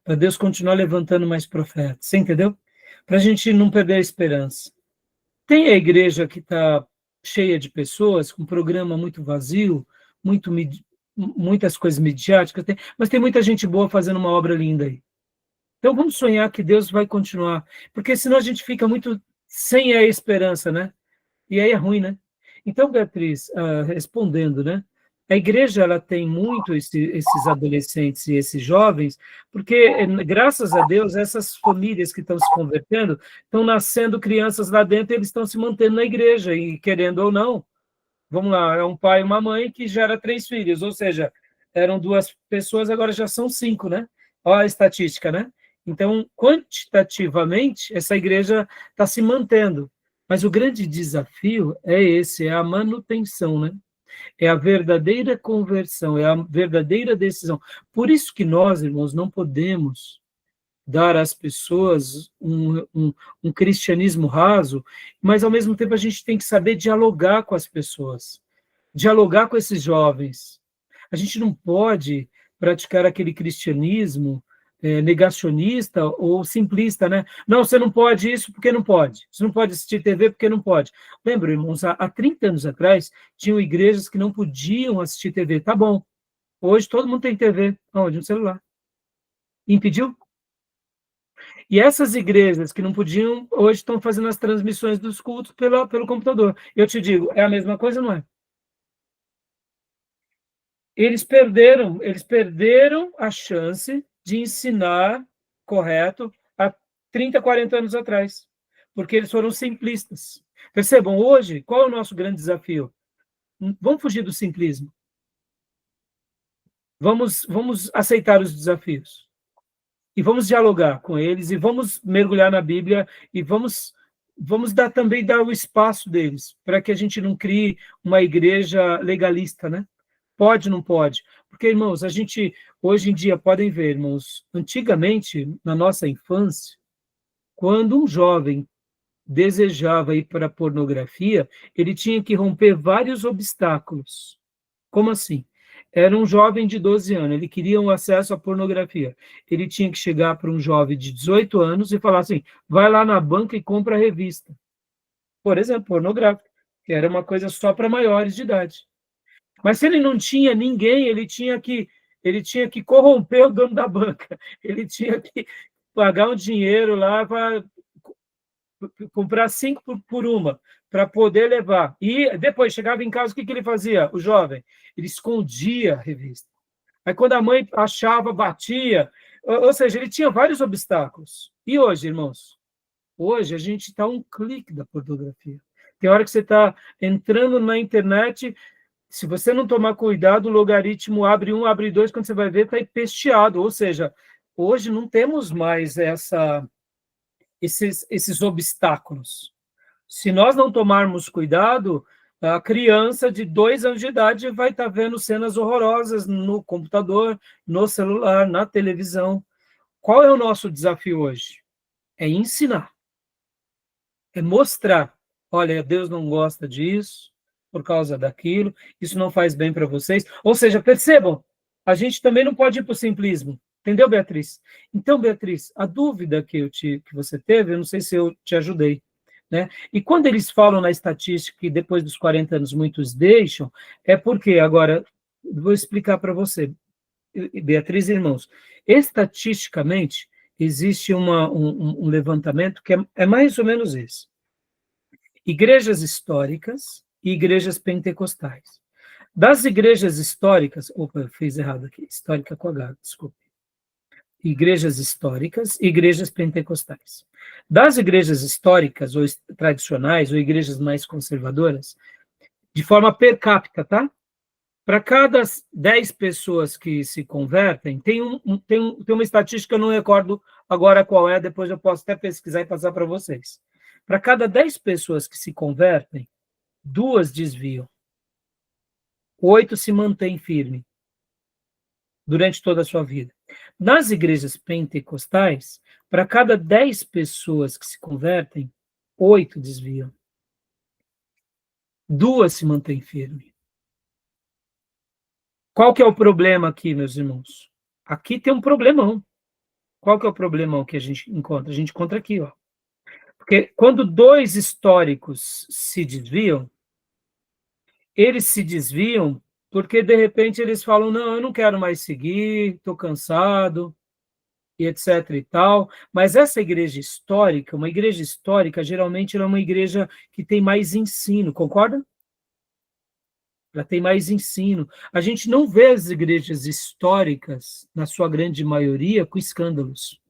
para Deus continuar levantando mais profetas, você entendeu? Para a gente não perder a esperança. Tem a igreja que está cheia de pessoas, com um programa muito vazio, muitas coisas midiáticas, mas tem muita gente boa fazendo uma obra linda aí. Então vamos sonhar que Deus vai continuar, porque senão a gente fica muito sem a esperança, né? E aí é ruim, né? Então, Beatriz, respondendo, né? A igreja ela tem muito esses adolescentes e esses jovens, porque, graças a Deus, essas famílias que estão se convertendo estão nascendo crianças lá dentro e eles estão se mantendo na igreja, e querendo ou não, vamos lá, é um pai e uma mãe que gera 3 filhos, ou seja, eram 2 pessoas, agora já são 5, né? Olha a estatística, né? Então, quantitativamente, essa igreja está se mantendo. Mas o grande desafio é esse, é a manutenção, né? É a verdadeira conversão, é a verdadeira decisão. Por isso que nós, irmãos, não podemos dar às pessoas um cristianismo raso, mas, ao mesmo tempo, a gente tem que saber dialogar com as pessoas, dialogar com esses jovens. A gente não pode praticar aquele cristianismo negacionista ou simplista, né? Não, você não pode isso porque não pode. Você não pode assistir TV porque não pode. Lembra, irmãos, há 30 anos atrás, tinham igrejas que não podiam assistir TV. Tá bom. Hoje todo mundo tem TV. Onde? No celular. Impediu? E essas igrejas que não podiam, hoje estão fazendo as transmissões dos cultos pelo computador. Eu te digo, é a mesma coisa, não é? Eles perderam a chance de ensinar correto há 30, 40 anos atrás, porque eles foram simplistas. Percebam, hoje, qual é o nosso grande desafio? Vamos fugir do simplismo. Vamos aceitar os desafios. E vamos dialogar com eles, e vamos mergulhar na Bíblia, e vamos também dar o espaço deles, para que a gente não crie uma igreja legalista, né? Pode, não pode. Porque, irmãos, a gente, hoje em dia, podem ver, irmãos, antigamente, na nossa infância, quando um jovem desejava ir para a pornografia, ele tinha que romper vários obstáculos. Como assim? Era um jovem de 12 anos, ele queria um acesso à pornografia. Ele tinha que chegar para um jovem de 18 anos e falar assim, vai lá na banca e compra a revista. Por exemplo, pornográfica, que era uma coisa só para maiores de idade. Mas se ele não tinha ninguém, ele tinha que corromper o dono da banca. Ele tinha que pagar um dinheiro lá para comprar 5 por uma, para poder levar. E depois, chegava em casa, o que ele fazia? O jovem, ele escondia a revista. Aí, quando a mãe achava, batia. Ou seja, ele tinha vários obstáculos. E hoje, irmãos? Hoje, a gente está a um clique da pornografia. Tem hora que você está entrando na internet... Se você não tomar cuidado, o logaritmo abre 1, abre 2, quando você vai ver, está empesteado. Ou seja, hoje não temos mais esses obstáculos. Se nós não tomarmos cuidado, a criança de 2 anos de idade vai estar vendo cenas horrorosas no computador, no celular, na televisão. Qual é o nosso desafio hoje? É ensinar. É mostrar. olha, Deus não gosta disso, por causa daquilo, isso não faz bem para vocês. Ou seja, percebam, a gente também não pode ir para o simplismo. Entendeu, Beatriz? Então, Beatriz, a dúvida que você teve, eu não sei se eu te ajudei, né? E quando eles falam na estatística que depois dos 40 anos muitos deixam, é porque, agora, vou explicar para você, Beatriz e irmãos, estatisticamente, existe um levantamento que é mais ou menos esse. Igrejas históricas e igrejas pentecostais. Das igrejas históricas, opa, eu fiz errado aqui, histórica com H, desculpe. Igrejas históricas e igrejas pentecostais. Das igrejas históricas ou tradicionais ou igrejas mais conservadoras, de forma per capita, tá? Para cada 10 pessoas que se convertem, tem uma estatística, eu não recordo agora qual é, depois eu posso até pesquisar e passar para vocês. Para cada 10 pessoas que se convertem, 2 desviam. 8 se mantêm firme durante toda a sua vida. Nas igrejas pentecostais, para cada 10 pessoas que se convertem, 8 desviam. 2 se mantêm firme. Qual que é o problema aqui, meus irmãos? Aqui tem um problemão. Qual que é o problemão que a gente encontra? A gente encontra aqui, ó. Porque quando 2 históricos se desviam, eles se desviam porque, de repente, eles falam, não, eu não quero mais seguir, estou cansado, e etc. e tal. Mas essa igreja histórica, uma igreja histórica, geralmente ela é uma igreja que tem mais ensino, concorda? Ela tem mais ensino. A gente não vê as igrejas históricas, na sua grande maioria, com escândalos.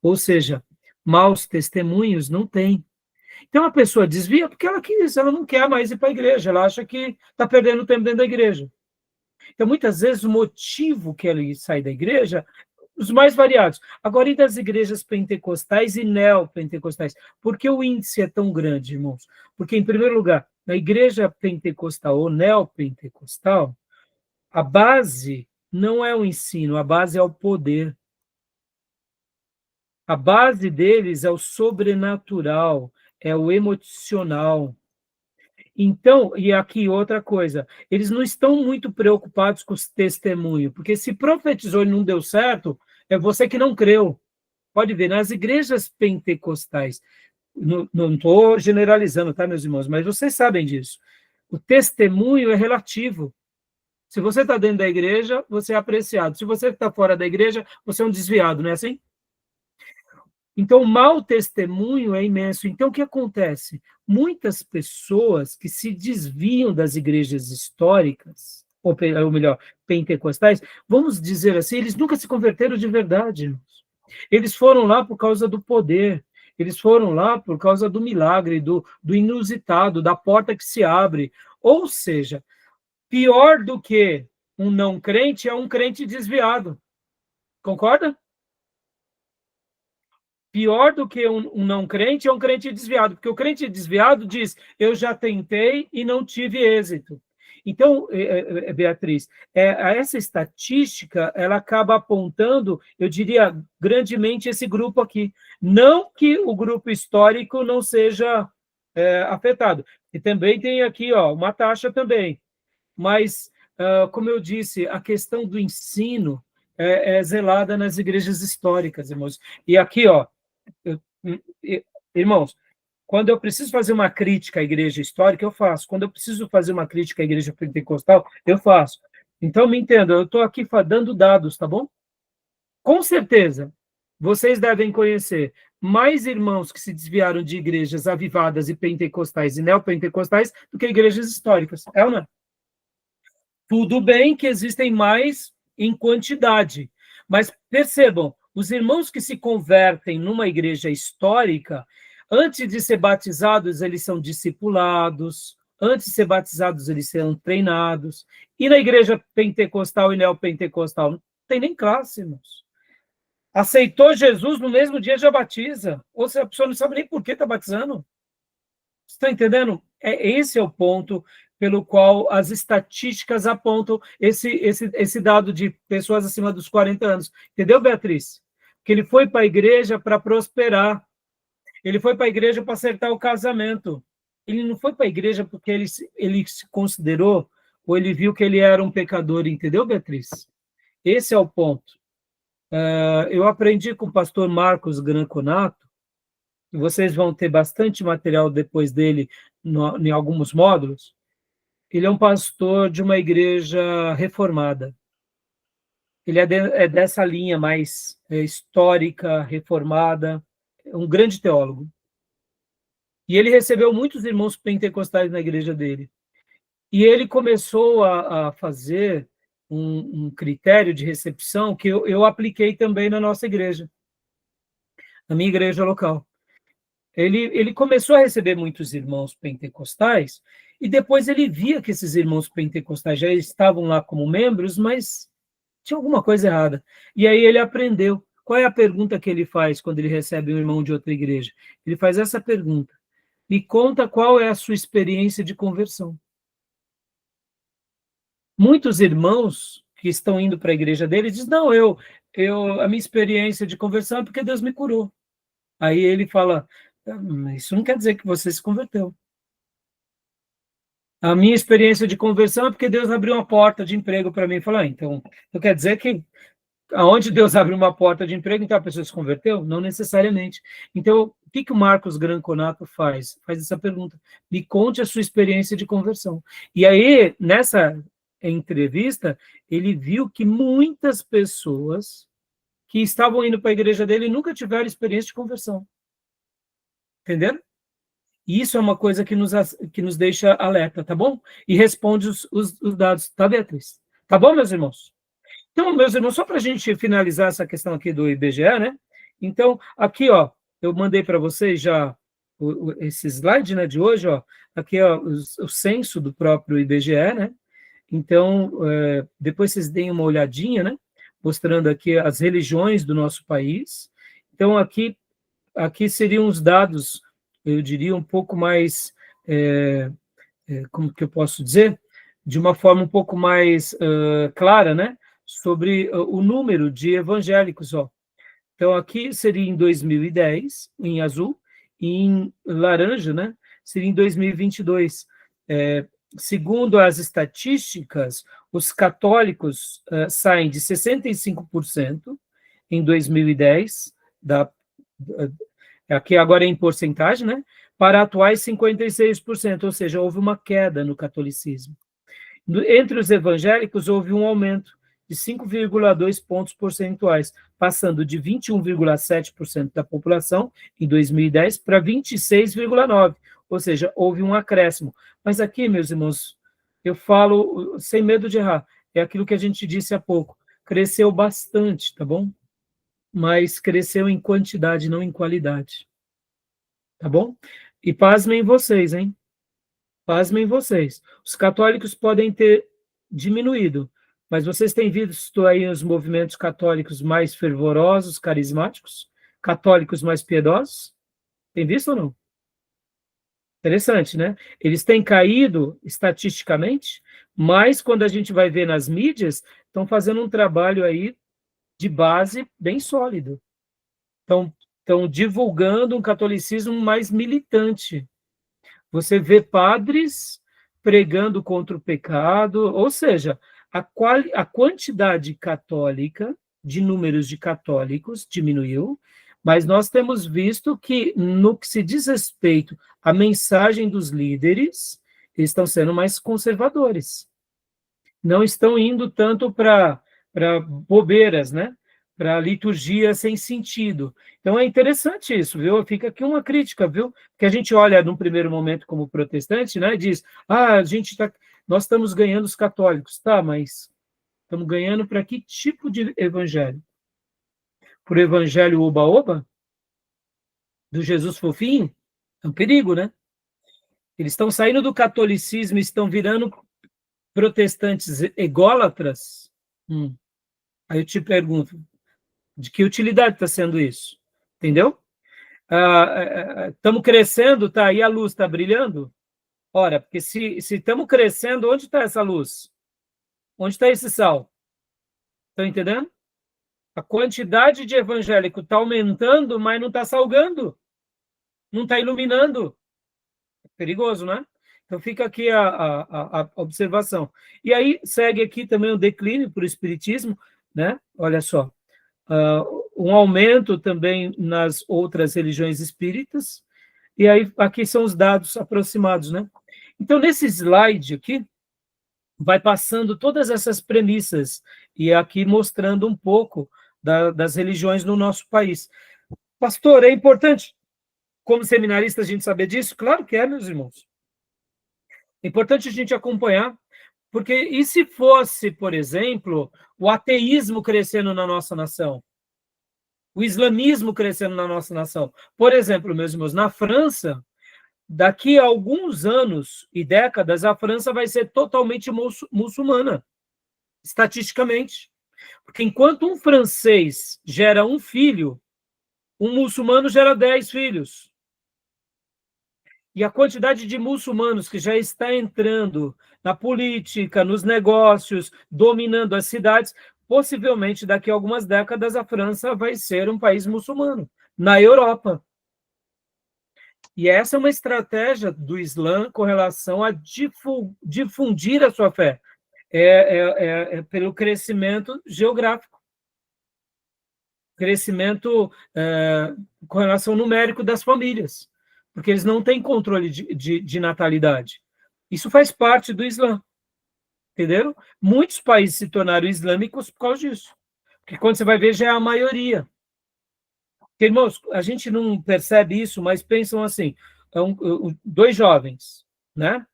Ou seja, maus testemunhos não tem. Então a pessoa desvia porque ela quis, ela não quer mais ir para a igreja, ela acha que está perdendo tempo dentro da igreja. Então, muitas vezes, o motivo que ele sai da igreja, os mais variados. Agora, e das igrejas pentecostais e neopentecostais? Por que o índice é tão grande, irmãos? Porque, em primeiro lugar, na igreja pentecostal ou neopentecostal, a base não é o ensino, a base é o poder. A base deles é o sobrenatural, é o emocional. Então, e aqui outra coisa, eles não estão muito preocupados com os testemunhos, porque se profetizou e não deu certo, é você que não creu. Pode ver, nas igrejas pentecostais, não estou generalizando, tá, meus irmãos, mas vocês sabem disso. O testemunho é relativo. Se você está dentro da igreja, você é apreciado. Se você está fora da igreja, você é um desviado, não é assim? Então, o mau testemunho é imenso. Então, o que acontece? Muitas pessoas que se desviam das igrejas históricas, ou melhor, pentecostais, vamos dizer assim, eles nunca se converteram de verdade, irmãos. Eles foram lá por causa do poder, eles foram lá por causa do milagre, do inusitado, da porta que se abre. Ou seja, pior do que um não crente é um crente desviado. Concorda? Pior do que um não crente é um crente desviado, porque o crente desviado diz, eu já tentei e não tive êxito. Então, Beatriz, essa estatística, ela acaba apontando, eu diria, grandemente esse grupo aqui. Não que o grupo histórico não seja afetado. E também tem aqui, ó, uma taxa também. Mas, como eu disse, a questão do ensino é zelada nas igrejas históricas, irmãos. E aqui, ó, irmãos, quando eu preciso fazer uma crítica à igreja histórica, eu faço. Quando eu preciso fazer uma crítica à igreja pentecostal, eu faço. Então, me entenda, eu estou aqui dando dados, tá bom? Com certeza, vocês devem conhecer mais irmãos que se desviaram de igrejas avivadas e pentecostais e neopentecostais do que igrejas históricas. É ou não é? Tudo bem que existem mais em quantidade, mas percebam, os irmãos que se convertem numa igreja histórica, antes de ser batizados, eles são discipulados, antes de ser batizados, eles são treinados, e na igreja pentecostal e neopentecostal, não tem nem classe, irmãos. Aceitou Jesus, no mesmo dia já batiza, ou seja, a pessoa não sabe nem por que está batizando. Você está entendendo? Esse é o ponto pelo qual as estatísticas apontam esse dado de pessoas acima dos 40 anos. Entendeu, Beatriz? Que ele foi para a igreja para prosperar. Ele foi para a igreja para acertar o casamento. Ele não foi para a igreja porque ele se considerou, ou ele viu que ele era um pecador, entendeu, Beatriz? Esse é o ponto. Eu aprendi com o pastor Marcos Granconato, e vocês vão ter bastante material depois dele em alguns módulos. Ele é um pastor de uma igreja reformada. Ele é dessa linha mais histórica, reformada, um grande teólogo. E ele recebeu muitos irmãos pentecostais na igreja dele. E ele começou a fazer um critério de recepção que eu apliquei também na nossa igreja, na minha igreja local. Ele começou a receber muitos irmãos pentecostais, e depois ele via que esses irmãos pentecostais já estavam lá como membros, mas tinha alguma coisa errada. E aí ele aprendeu. Qual é a pergunta que ele faz quando ele recebe um irmão de outra igreja? Ele faz essa pergunta: me conta qual é a sua experiência de conversão. Muitos irmãos que estão indo para a igreja dele dizem, não, a minha experiência de conversão é porque Deus me curou. Aí ele fala, isso não quer dizer que você se converteu. A minha experiência de conversão é porque Deus abriu uma porta de emprego para mim. Fala, então quer dizer que aonde Deus abre uma porta de emprego, então a pessoa se converteu? Não necessariamente. Então, o que o Marcos Granconato faz? Faz essa pergunta. Me conte a sua experiência de conversão. E aí, nessa entrevista, ele viu que muitas pessoas que estavam indo para a igreja dele nunca tiveram experiência de conversão. Entenderam? E isso é uma coisa que nos deixa alerta, tá bom? E responde os dados, tá, Beatriz? Tá bom, meus irmãos? Então, meus irmãos, só para a gente finalizar essa questão aqui do IBGE, né? Então, aqui, ó, eu mandei para vocês já esse slide, né, de hoje, ó, aqui, ó, o censo do próprio IBGE, né? Então, depois vocês deem uma olhadinha, né? Mostrando aqui as religiões do nosso país. Então, aqui seriam os dados, eu diria, um pouco mais, como que eu posso dizer? De uma forma um pouco mais clara, né? Sobre o número de evangélicos, ó. Então, aqui seria em 2010, em azul, e em laranja, né? Seria em 2022. Segundo as estatísticas, os católicos saem de 65% em 2010, aqui agora é em porcentagem, né? Para atuais 56%, ou seja, houve uma queda no catolicismo. Entre os evangélicos, houve um aumento de 5,2 pontos percentuais, passando de 21,7% da população em 2010 para 26,9%, ou seja, houve um acréscimo. Mas aqui, meus irmãos, eu falo sem medo de errar, é aquilo que a gente disse há pouco, cresceu bastante, tá bom? Mas cresceu em quantidade, não em qualidade. Tá bom? E pasmem vocês, hein? Pasmem vocês. Os católicos podem ter diminuído, mas vocês têm visto aí os movimentos católicos mais fervorosos, carismáticos? Católicos mais piedosos? Tem visto ou não? Interessante, né? Eles têm caído estatisticamente, mas quando a gente vai ver nas mídias, estão fazendo um trabalho aí de base bem sólido. Estão divulgando um catolicismo mais militante. Você vê padres pregando contra o pecado, ou seja, a quantidade católica, de números de católicos, diminuiu, mas nós temos visto que, no que se diz respeito à mensagem dos líderes, eles estão sendo mais conservadores. Não estão indo tanto para bobeiras, né? Para liturgia sem sentido. Então é interessante isso, viu? Fica aqui uma crítica, viu? Porque a gente olha num primeiro momento como protestante, né? E diz, nós estamos ganhando os católicos, tá? Mas estamos ganhando para que tipo de evangelho? Por evangelho oba-oba? Do Jesus fofinho? É um perigo, né? Eles estão saindo do catolicismo e estão virando protestantes ególatras? Aí eu te pergunto, de que utilidade está sendo isso? Entendeu? Estamos crescendo, tá? E a luz está brilhando? Ora, porque se estamos crescendo, onde está essa luz? Onde está esse sal? Estão entendendo? A quantidade de evangélico está aumentando, mas não está salgando. Não está iluminando. Perigoso, né? Então fica aqui a observação. E aí segue aqui também o declínio para o espiritismo, né? Olha só, um aumento também nas outras religiões espíritas, e aí aqui são os dados aproximados, né? Então, nesse slide aqui, vai passando todas essas premissas, e aqui mostrando um pouco das religiões no nosso país. Pastor, é importante, como seminarista, a gente saber disso? Claro que é, meus irmãos. É importante a gente acompanhar, porque e se fosse, por exemplo, o ateísmo crescendo na nossa nação? O islamismo crescendo na nossa nação? Por exemplo, meus irmãos, na França, daqui a alguns anos e décadas, a França vai ser totalmente muçulmana, estatisticamente. Porque enquanto um francês gera um filho, um muçulmano gera 10 filhos. E a quantidade de muçulmanos que já está entrando na política, nos negócios, dominando as cidades, possivelmente daqui a algumas décadas a França vai ser um país muçulmano, na Europa. E essa é uma estratégia do Islã com relação a difundir a sua fé, pelo crescimento geográfico, crescimento com relação ao numérico das famílias, porque eles não têm controle de natalidade. Isso faz parte do Islã, entenderam? Muitos países se tornaram islâmicos por causa disso, porque quando você vai ver já é a maioria. Porque, irmãos, a gente não percebe isso, mas pensam assim, dois jovens, né,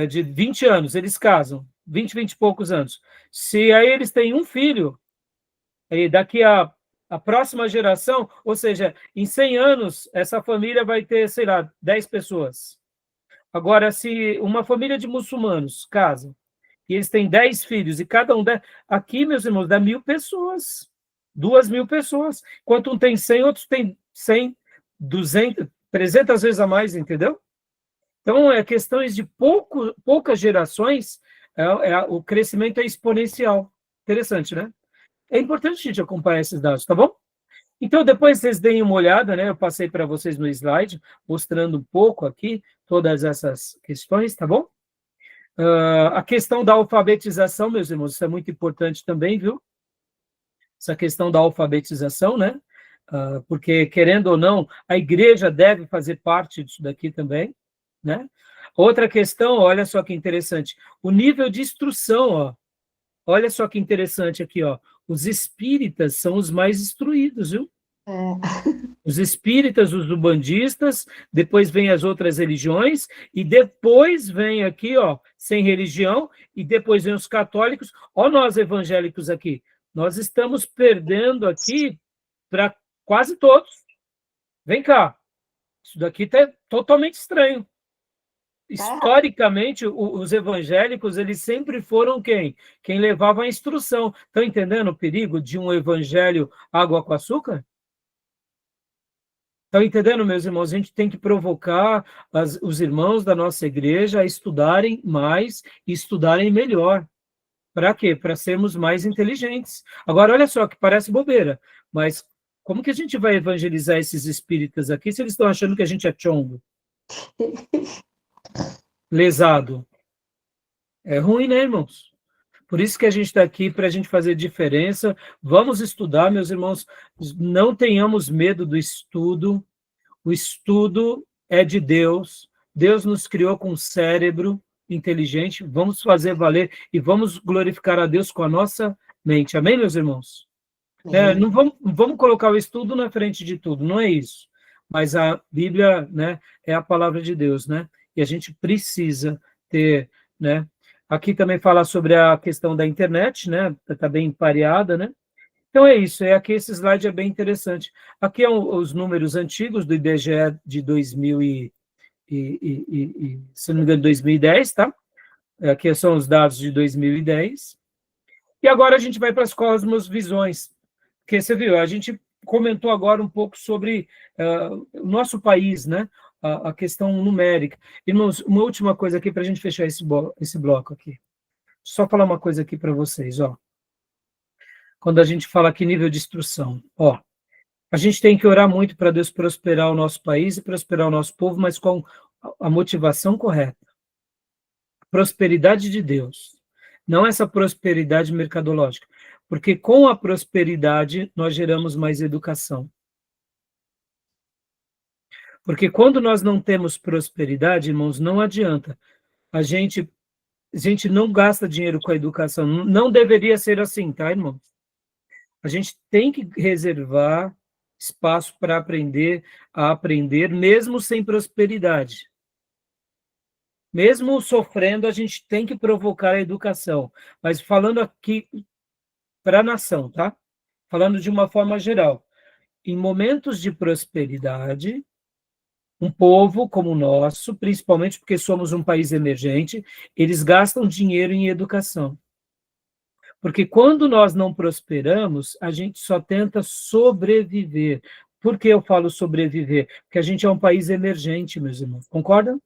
de 20 anos, eles casam, 20 e poucos anos. Se aí eles têm um filho, aí daqui a próxima geração, ou seja, em 100 anos, essa família vai ter, sei lá, 10 pessoas. Agora, se uma família de muçulmanos casa, e eles têm 10 filhos, e cada um... Aqui, meus irmãos, dá 1.000 pessoas. 2.000 pessoas. Enquanto um tem 100, outros tem 100, 200, 300 vezes a mais, entendeu? Então, questões de poucas gerações, o crescimento é exponencial. Interessante, né? É importante a gente acompanhar esses dados, tá bom? Então, depois vocês deem uma olhada, né? Eu passei para vocês no slide, mostrando um pouco aqui todas essas questões, tá bom? A questão da alfabetização, meus irmãos, isso é muito importante também, viu? Essa questão da alfabetização, né? Porque, querendo ou não, a igreja deve fazer parte disso daqui também, né? Outra questão, olha só que interessante, o nível de instrução, ó. Olha só que interessante aqui, ó. Os espíritas são os mais instruídos, viu? Os espíritas, os umbandistas, depois vem as outras religiões, e depois vem aqui, ó, sem religião, e depois vem os católicos. Ó, nós evangélicos aqui, nós estamos perdendo aqui para quase todos. Vem cá, isso daqui está totalmente estranho. Historicamente, os evangélicos, eles sempre foram quem? Quem levava a instrução. Estão entendendo o perigo de um evangelho água com açúcar? Estão entendendo, meus irmãos? A gente tem que provocar os irmãos da nossa igreja a estudarem mais e estudarem melhor. Para quê? Para sermos mais inteligentes. Agora, olha só, que parece bobeira, mas como que a gente vai evangelizar esses espíritas aqui se eles estão achando que a gente é chongo? Lesado. É ruim, né, irmãos? Por isso que a gente está aqui, para a gente fazer diferença. Vamos estudar, meus irmãos. Não tenhamos medo do estudo. O estudo é de Deus. Deus nos criou com um cérebro inteligente. Vamos fazer valer e vamos glorificar a Deus com a nossa mente. Amém, meus irmãos? Não vamos colocar o estudo na frente de tudo, não é isso. Mas a Bíblia, né, é a palavra de Deus, né? E a gente precisa ter, né? Aqui também fala sobre a questão da internet, né? Está bem pareada, né? Então é isso, aqui esse slide é bem interessante. Aqui são os números antigos do IBGE de 2000 se não me engano, 2010, tá? Aqui são os dados de 2010. E agora a gente vai para as cosmovisões. Porque você viu, a gente comentou agora um pouco sobre o nosso país, né? A questão numérica. Irmãos, uma última coisa aqui para a gente fechar esse bloco aqui. Só falar uma coisa aqui para vocês, ó. Quando a gente fala aqui nível de instrução, ó, a gente tem que orar muito para Deus prosperar o nosso país e prosperar o nosso povo, mas com a motivação correta. A prosperidade de Deus. Não essa prosperidade mercadológica. Porque com a prosperidade nós geramos mais educação. Porque quando nós não temos prosperidade, irmãos, não adianta. A gente não gasta dinheiro com a educação. Não deveria ser assim, tá, irmãos? A gente tem que reservar espaço para aprender a aprender, mesmo sem prosperidade. Mesmo sofrendo, a gente tem que provocar a educação. Mas falando aqui para a nação, tá? Falando de uma forma geral. Em momentos de prosperidade, um povo como o nosso, principalmente porque somos um país emergente, eles gastam dinheiro em educação. Porque quando nós não prosperamos, a gente só tenta sobreviver. Por que eu falo sobreviver? Porque a gente é um país emergente, meus irmãos. Concordam?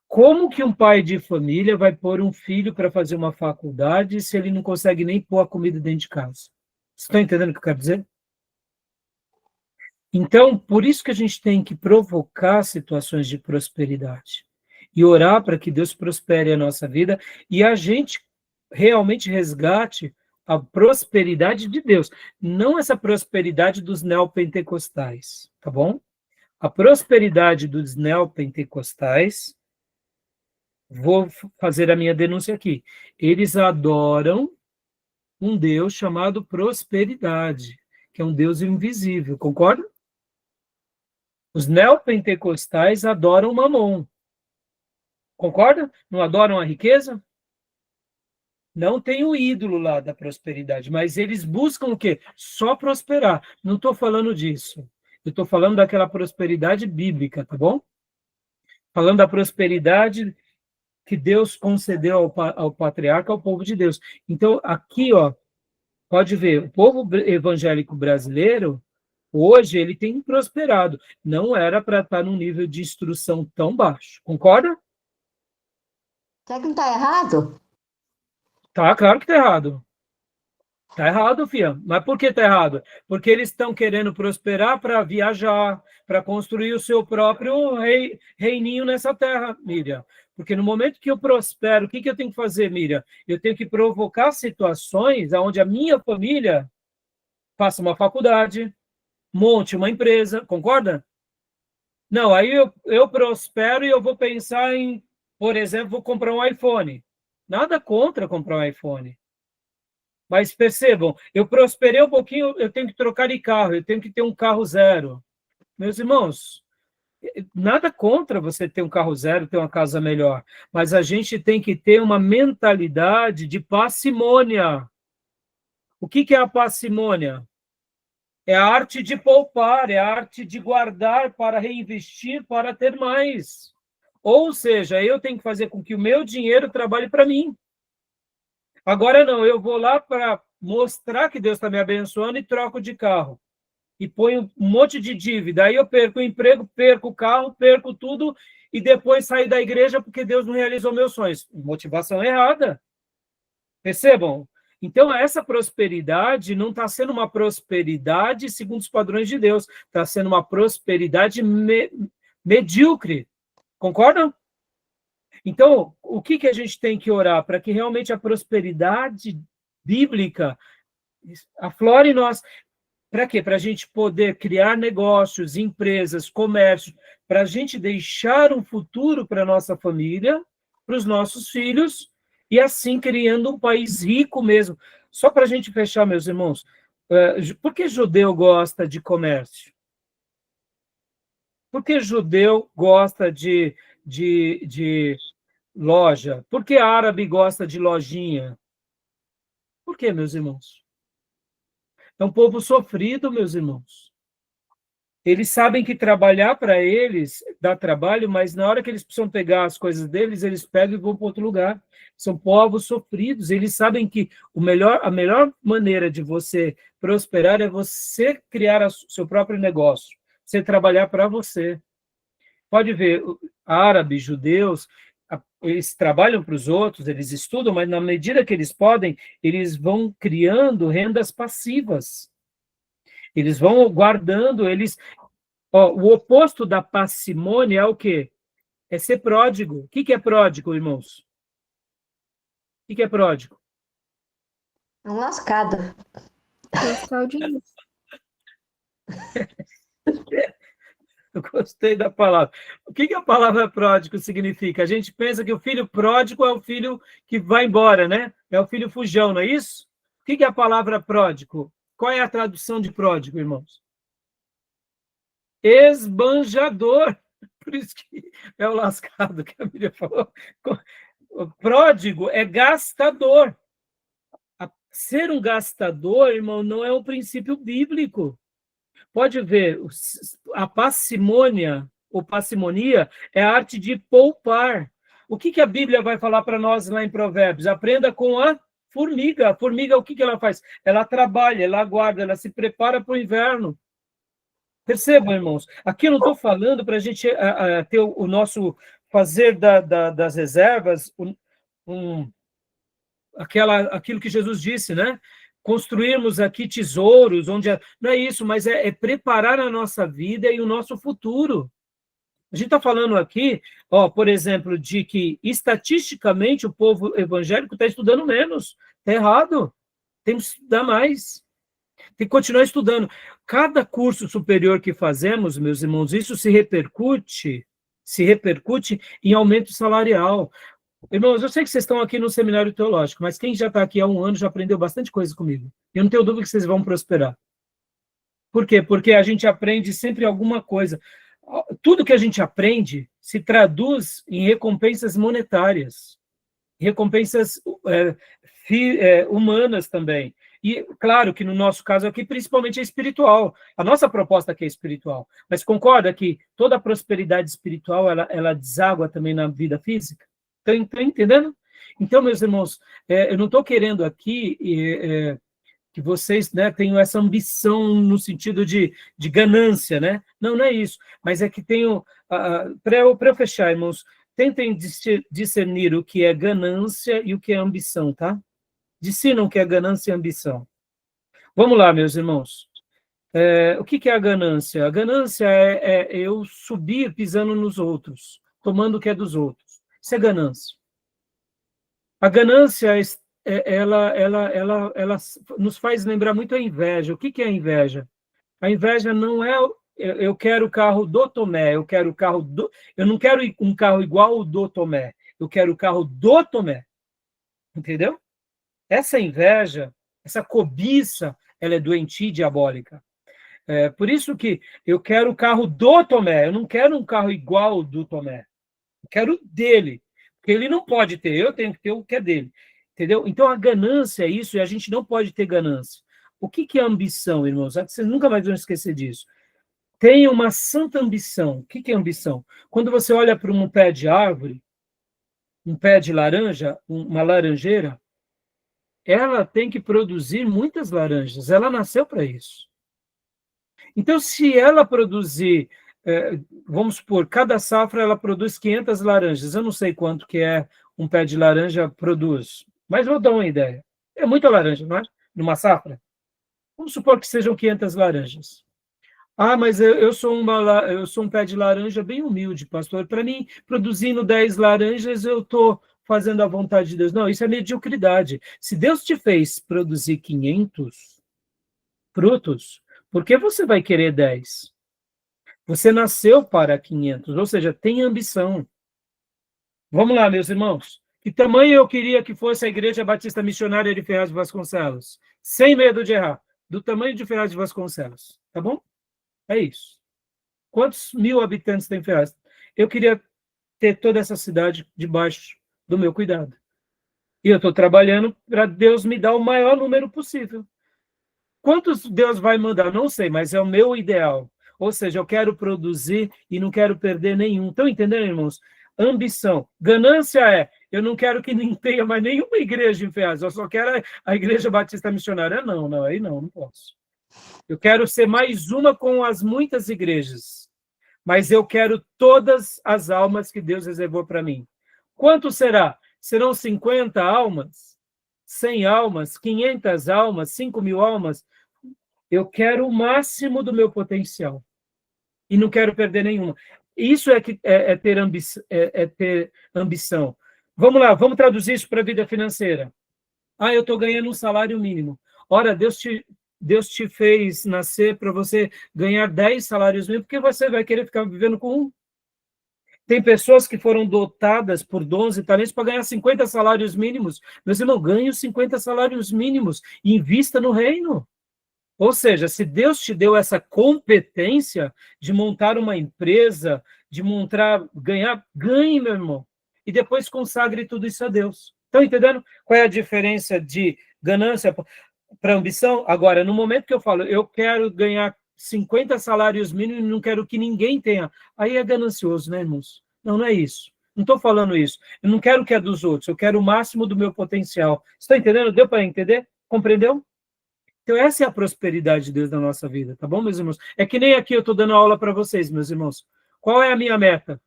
Como que um pai de família vai pôr um filho para fazer uma faculdade se ele não consegue nem pôr a comida dentro de casa? Vocês estão entendendo o que eu quero dizer? Então, por isso que a gente tem que provocar situações de prosperidade e orar para que Deus prospere a nossa vida e a gente realmente resgate a prosperidade de Deus, não essa prosperidade dos neopentecostais, tá bom? A prosperidade dos neopentecostais, vou fazer a minha denúncia aqui, eles adoram um Deus chamado prosperidade, que é um Deus invisível, concorda? Os neopentecostais adoram Mamon. Concorda? Não adoram a riqueza? Não tem o ídolo lá da prosperidade, mas eles buscam o quê? Só prosperar. Não estou falando disso. Eu estou falando daquela prosperidade bíblica, tá bom? Falando da prosperidade que Deus concedeu ao patriarca, ao povo de Deus. Então, aqui, ó, pode ver, o povo evangélico brasileiro, hoje, ele tem prosperado. Não era para estar num nível de instrução tão baixo. Concorda? Será que não está errado? Tá, claro que tá errado. Tá errado, filha. Mas por que tá errado? Porque eles estão querendo prosperar para viajar, para construir o seu próprio reininho nessa terra, Miriam. Porque no momento que eu prospero, o que eu tenho que fazer, Miriam? Eu tenho que provocar situações onde a minha família faça uma faculdade, monte uma empresa, concorda? Não, aí eu prospero e eu vou pensar em, por exemplo, vou comprar um iPhone. Nada contra comprar um iPhone. Mas percebam, eu prosperei um pouquinho, eu tenho que trocar de carro, eu tenho que ter um carro zero. Meus irmãos, nada contra você ter um carro zero, ter uma casa melhor, mas a gente tem que ter uma mentalidade de parcimônia. O que é a parcimônia? É a arte de poupar, é a arte de guardar para reinvestir, para ter mais. Ou seja, eu tenho que fazer com que o meu dinheiro trabalhe para mim. Agora não, eu vou lá para mostrar que Deus está me abençoando e troco de carro. E ponho um monte de dívida. Aí eu perco o emprego, perco o carro, perco tudo e depois saio da igreja porque Deus não realizou meus sonhos. Motivação errada. Percebam? Então, essa prosperidade não está sendo uma prosperidade segundo os padrões de Deus. Está sendo uma prosperidade medíocre. Concordam? Então, o que a gente tem que orar? Para que realmente a prosperidade bíblica aflore em nós. Para quê? Para a gente poder criar negócios, empresas, comércios, para a gente deixar um futuro para a nossa família, para os nossos filhos, e assim criando um país rico mesmo. Só para a gente fechar, meus irmãos, por que judeu gosta de comércio? Por que judeu gosta de loja? Por que árabe gosta de lojinha? Por que, meus irmãos? É um povo sofrido, meus irmãos. Eles sabem que trabalhar para eles dá trabalho, mas na hora que eles precisam pegar as coisas deles, eles pegam e vão para outro lugar. São povos sofridos. Eles sabem que a melhor maneira de você prosperar é você criar o seu próprio negócio, você trabalhar para você. Pode ver, árabes, judeus, eles trabalham para os outros, eles estudam, mas na medida que eles podem, eles vão criando rendas passivas. Eles vão guardando, Ó, o oposto da parcimônia é o quê? É ser pródigo. O que é pródigo, irmãos? O que é pródigo? É um lascado. Buscar o dinheiro. Eu gostei da palavra. O que a palavra pródigo significa? A gente pensa que o filho pródigo é o filho que vai embora, né? É o filho fujão, não é isso? O que é a palavra pródigo? Qual é a tradução de pródigo, irmãos? Esbanjador. Por isso que é o lascado que a Miriam falou. O pródigo é gastador. Ser um gastador, irmão, não é um princípio bíblico. Pode ver, a parcimônia ou parcimonia é a arte de poupar. O que a Bíblia vai falar para nós lá em Provérbios? Aprenda com a formiga. A formiga, o que ela faz? Ela trabalha, ela aguarda, ela se prepara para o inverno. Percebam, irmãos, aqui eu não estou falando para a gente ter o nosso fazer das reservas, aquilo que Jesus disse, né? Construirmos aqui tesouros, não é isso, mas é preparar a nossa vida e o nosso futuro. A gente está falando aqui, por exemplo, de que estatisticamente o povo evangélico está estudando menos. Está errado. Temos que estudar mais. Tem que continuar estudando. Cada curso superior que fazemos, meus irmãos, isso se repercute em aumento salarial. Irmãos, eu sei que vocês estão aqui no seminário teológico, mas quem já está aqui há 1 ano já aprendeu bastante coisa comigo. Eu não tenho dúvida que vocês vão prosperar. Por quê? Porque a gente aprende sempre alguma coisa. Tudo que a gente aprende se traduz em recompensas monetárias, recompensas humanas também. E, claro, que no nosso caso aqui, principalmente é espiritual. A nossa proposta aqui é espiritual. Mas concorda que toda a prosperidade espiritual, ela deságua também na vida física? Estão entendendo? Então, meus irmãos, eu não estou querendo aqui que vocês, né, tenham essa ambição no sentido de ganância, né? Não é isso. Mas é que tenho... para eu fechar, irmãos, tentem discernir o que é ganância e o que é ambição, tá? Discernam o que é ganância e ambição. Vamos lá, meus irmãos. O que é a ganância? A ganância é eu subir pisando nos outros, tomando o que é dos outros. Isso é ganância. A ganância, ela nos faz lembrar muito a inveja. O que é a inveja? A inveja não é eu quero o carro do Tomé, eu não quero um carro igual ao do Tomé, eu quero o carro do Tomé. Entendeu? Essa inveja, essa cobiça, ela é doentia e diabólica. Por isso que eu quero o carro do Tomé, eu não quero um carro igual ao do Tomé. Eu quero dele, porque ele não pode ter, eu tenho que ter o que é dele. Entendeu? Então, a ganância é isso, e a gente não pode ter ganância. O que é ambição, irmãos? Vocês nunca mais vão esquecer disso. Tenha uma santa ambição. O que é ambição? Quando você olha para um pé de árvore, um pé de laranja, uma laranjeira, ela tem que produzir muitas laranjas. Ela nasceu para isso. Então, se ela produzir, vamos supor, cada safra ela produz 500 laranjas. Eu não sei quanto que um pé de laranja produz, mas vou dar uma ideia. É muita laranja, não é? Numa safra? Vamos supor que sejam 500 laranjas. Mas eu sou um pé de laranja bem humilde, pastor. Para mim, produzindo 10 laranjas, eu estou fazendo a vontade de Deus. Não, isso é mediocridade. Se Deus te fez produzir 500 frutos, por que você vai querer 10? Você nasceu para 500, ou seja, tem ambição. Vamos lá, meus irmãos. Que tamanho eu queria que fosse a Igreja Batista Missionária de Ferraz de Vasconcelos? Sem medo de errar. Do tamanho de Ferraz de Vasconcelos. Tá bom? É isso. Quantos 1000 habitantes tem Ferraz? Eu queria ter toda essa cidade debaixo do meu cuidado. E eu estou trabalhando para Deus me dar o maior número possível. Quantos Deus vai mandar? Não sei, mas é o meu ideal. Ou seja, eu quero produzir e não quero perder nenhum. Estão entendendo, irmãos? Ambição. Ganância eu não quero que nem tenha mais nenhuma igreja em Ferraz, eu só quero a Igreja Batista Missionária. Não, aí não posso. Eu quero ser mais uma com as muitas igrejas, mas eu quero todas as almas que Deus reservou para mim. Quanto será? Serão 50 almas? 100 almas? 500 almas? 5.000 almas? Eu quero o máximo do meu potencial. e não quero perder nenhuma. Isso é ter ambição. Vamos lá, vamos traduzir isso para a vida financeira. Eu estou ganhando um salário mínimo. Ora, Deus te fez nascer para você ganhar 10 salários mínimos, porque você vai querer ficar vivendo com um. Tem pessoas que foram dotadas por dons e talentos para ganhar 50 salários mínimos. Meus irmãos, ganhe os 50 salários mínimos e invista no reino. Ou seja, se Deus te deu essa competência de montar uma empresa, de ganhe, meu irmão. E depois consagre tudo isso a Deus. Estão entendendo qual é a diferença de ganância para ambição? Agora, no momento que eu falo, eu quero ganhar 50 salários mínimos e não quero que ninguém tenha, aí é ganancioso, né, irmãos? Não, não é isso. Não estou falando isso. Eu não quero o que é dos outros, eu quero o máximo do meu potencial. Está entendendo? Deu para entender? Compreendeu? Então, essa é a prosperidade de Deus na nossa vida, tá bom, meus irmãos? É que nem aqui eu estou dando aula para vocês, meus irmãos. Qual é a minha meta?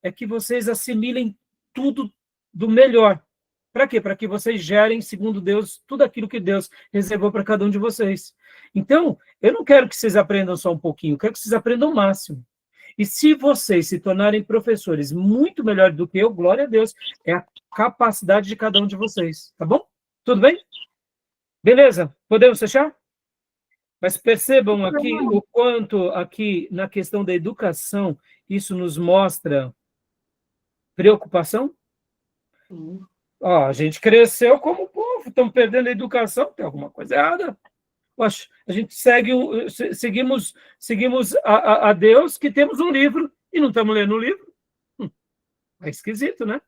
É que vocês assimilem tudo do melhor. Para quê? Para que vocês gerem, segundo Deus, tudo aquilo que Deus reservou para cada um de vocês. Então, eu não quero que vocês aprendam só um pouquinho, eu quero que vocês aprendam o máximo. E se vocês se tornarem professores muito melhor do que eu, glória a Deus, é a capacidade de cada um de vocês, tá bom? Tudo bem? Beleza? Podemos fechar? Mas percebam aqui o quanto aqui na questão da educação isso nos mostra preocupação. A gente cresceu como povo, estamos perdendo a educação, tem alguma coisa errada. Poxa, a gente seguimos a Deus que temos um livro e não estamos lendo o livro. É esquisito, né?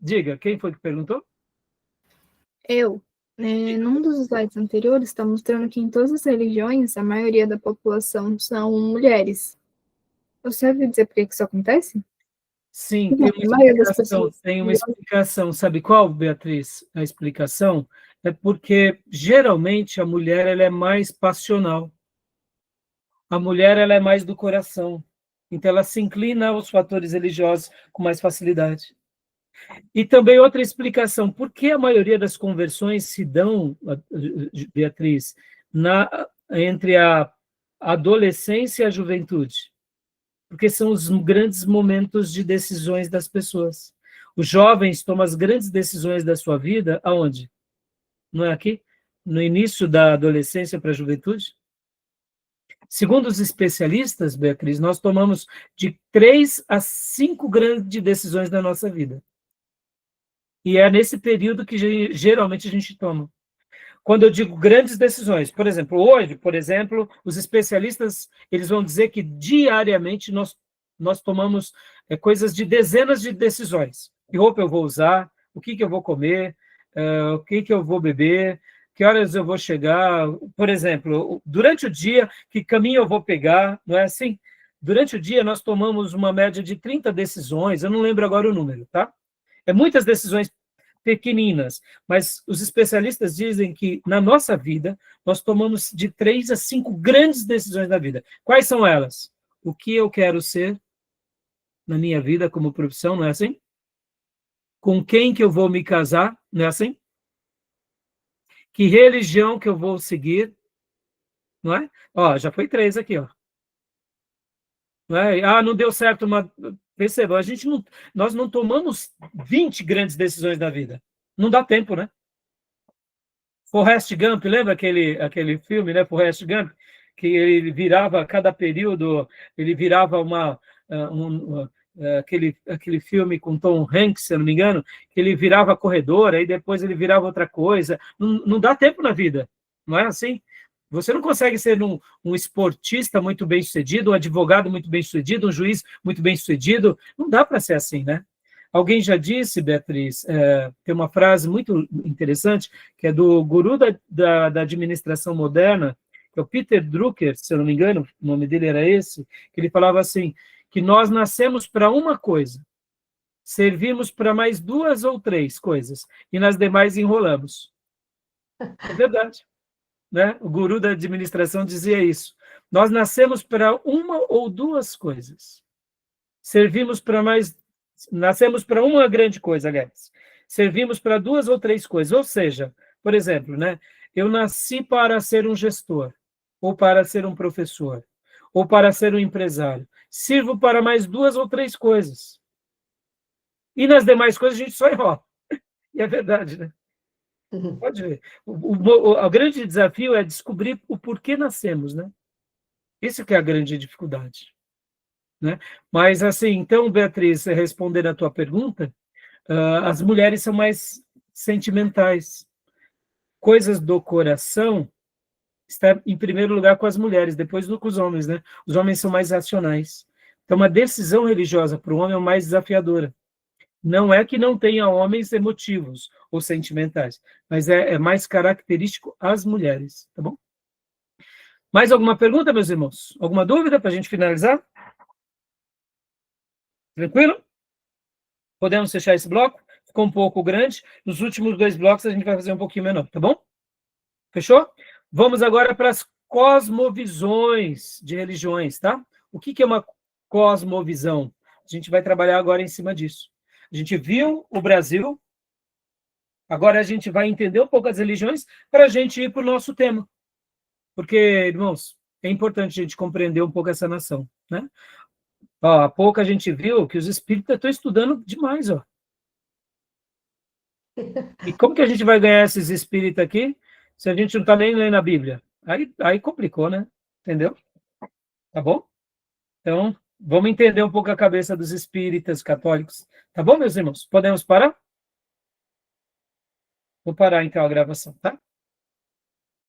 Diga, quem foi que perguntou? Eu. Num dos slides anteriores, está mostrando que em todas as religiões, a maioria da população são mulheres. Você sabe dizer por que isso acontece? Sim, tem uma explicação. Sabe qual, Beatriz? A explicação é porque, geralmente, a mulher ela é mais passional. A mulher ela é mais do coração. Então, ela se inclina aos fatores religiosos com mais facilidade. E também outra explicação, por que a maioria das conversões se dão, Beatriz, entre a adolescência e a juventude? Porque são os grandes momentos de decisões das pessoas. Os jovens tomam as grandes decisões da sua vida, aonde? Não é aqui? No início da adolescência para a juventude? Segundo os especialistas, Beatriz, nós tomamos de 3 a 5 grandes decisões da nossa vida. E é nesse período que geralmente a gente toma. Quando eu digo grandes decisões, por exemplo, hoje, os especialistas eles vão dizer que diariamente nós tomamos coisas de dezenas de decisões. Que roupa eu vou usar, o que eu vou comer, o que eu vou beber, que horas eu vou chegar, por exemplo, durante o dia, que caminho eu vou pegar, não é assim? Durante o dia nós tomamos uma média de 30 decisões, eu não lembro agora o número, tá? É muitas decisões pequeninas, mas os especialistas dizem que na nossa vida nós tomamos de 3 a 5 grandes decisões da vida. Quais são elas? O que eu quero ser na minha vida como profissão, não é assim? Com quem que eu vou me casar, não é assim? Que religião que eu vou seguir, não é? Já foi 3 aqui, ó. Não é? Não deu certo uma... Perceba, nós não tomamos 20 grandes decisões na vida. Não dá tempo, né? Forrest Gump, lembra aquele filme, né? Forrest Gump, que ele virava, cada período, ele virava aquele filme com Tom Hanks, se eu não me engano, que ele virava corredor, aí depois ele virava outra coisa. Não dá tempo na vida, não é assim? Você não consegue ser um esportista muito bem-sucedido, um advogado muito bem-sucedido, um juiz muito bem-sucedido. Não dá para ser assim, né? Alguém já disse, Beatriz, tem uma frase muito interessante, que é do guru da administração moderna, que é o Peter Drucker, se eu não me engano, o nome dele era esse, que ele falava assim, que nós nascemos para uma coisa, servimos para mais 2 ou 3 coisas, e nas demais enrolamos. É verdade. Né? O guru da administração dizia isso. Nós nascemos para 1 ou 2 coisas. Nascemos para uma grande coisa, aliás. Servimos para 2 ou 3 coisas. Ou seja, por exemplo, né? Eu nasci para ser um gestor, ou para ser um professor, ou para ser um empresário? Sirvo para mais 2 ou 3 coisas. E nas demais coisas a gente só enrola. E é verdade, né? Pode ver. O grande desafio é descobrir o porquê nascemos, né? Esse que é a grande dificuldade, né? Mas, assim, então, Beatriz, respondendo a tua pergunta, as mulheres são mais sentimentais. Coisas do coração está em primeiro lugar com as mulheres, depois com os homens, né? Os homens são mais racionais. Então, uma decisão religiosa para o homem é mais desafiadora. Não é que não tenha homens emotivos ou sentimentais, mas é mais característico às mulheres, tá bom? Mais alguma pergunta, meus irmãos? Alguma dúvida para a gente finalizar? Tranquilo? Podemos fechar esse bloco? Ficou um pouco grande. Nos últimos 2 blocos a gente vai fazer um pouquinho menor, tá bom? Fechou? Vamos agora para as cosmovisões de religiões, tá? O que é uma cosmovisão? A gente vai trabalhar agora em cima disso. A gente viu o Brasil, agora a gente vai entender um pouco as religiões para a gente ir para o nosso tema. Porque, irmãos, é importante a gente compreender um pouco essa nação, né? Ó, há pouco a gente viu que os espíritas estão estudando demais, ó. E como que a gente vai ganhar esses espíritas aqui se a gente não está nem lendo a Bíblia? Aí complicou, né? Entendeu? Tá bom? Então, vamos entender um pouco a cabeça dos espíritas católicos. Tá bom, meus irmãos? Podemos parar? Vou parar, então, a gravação, tá?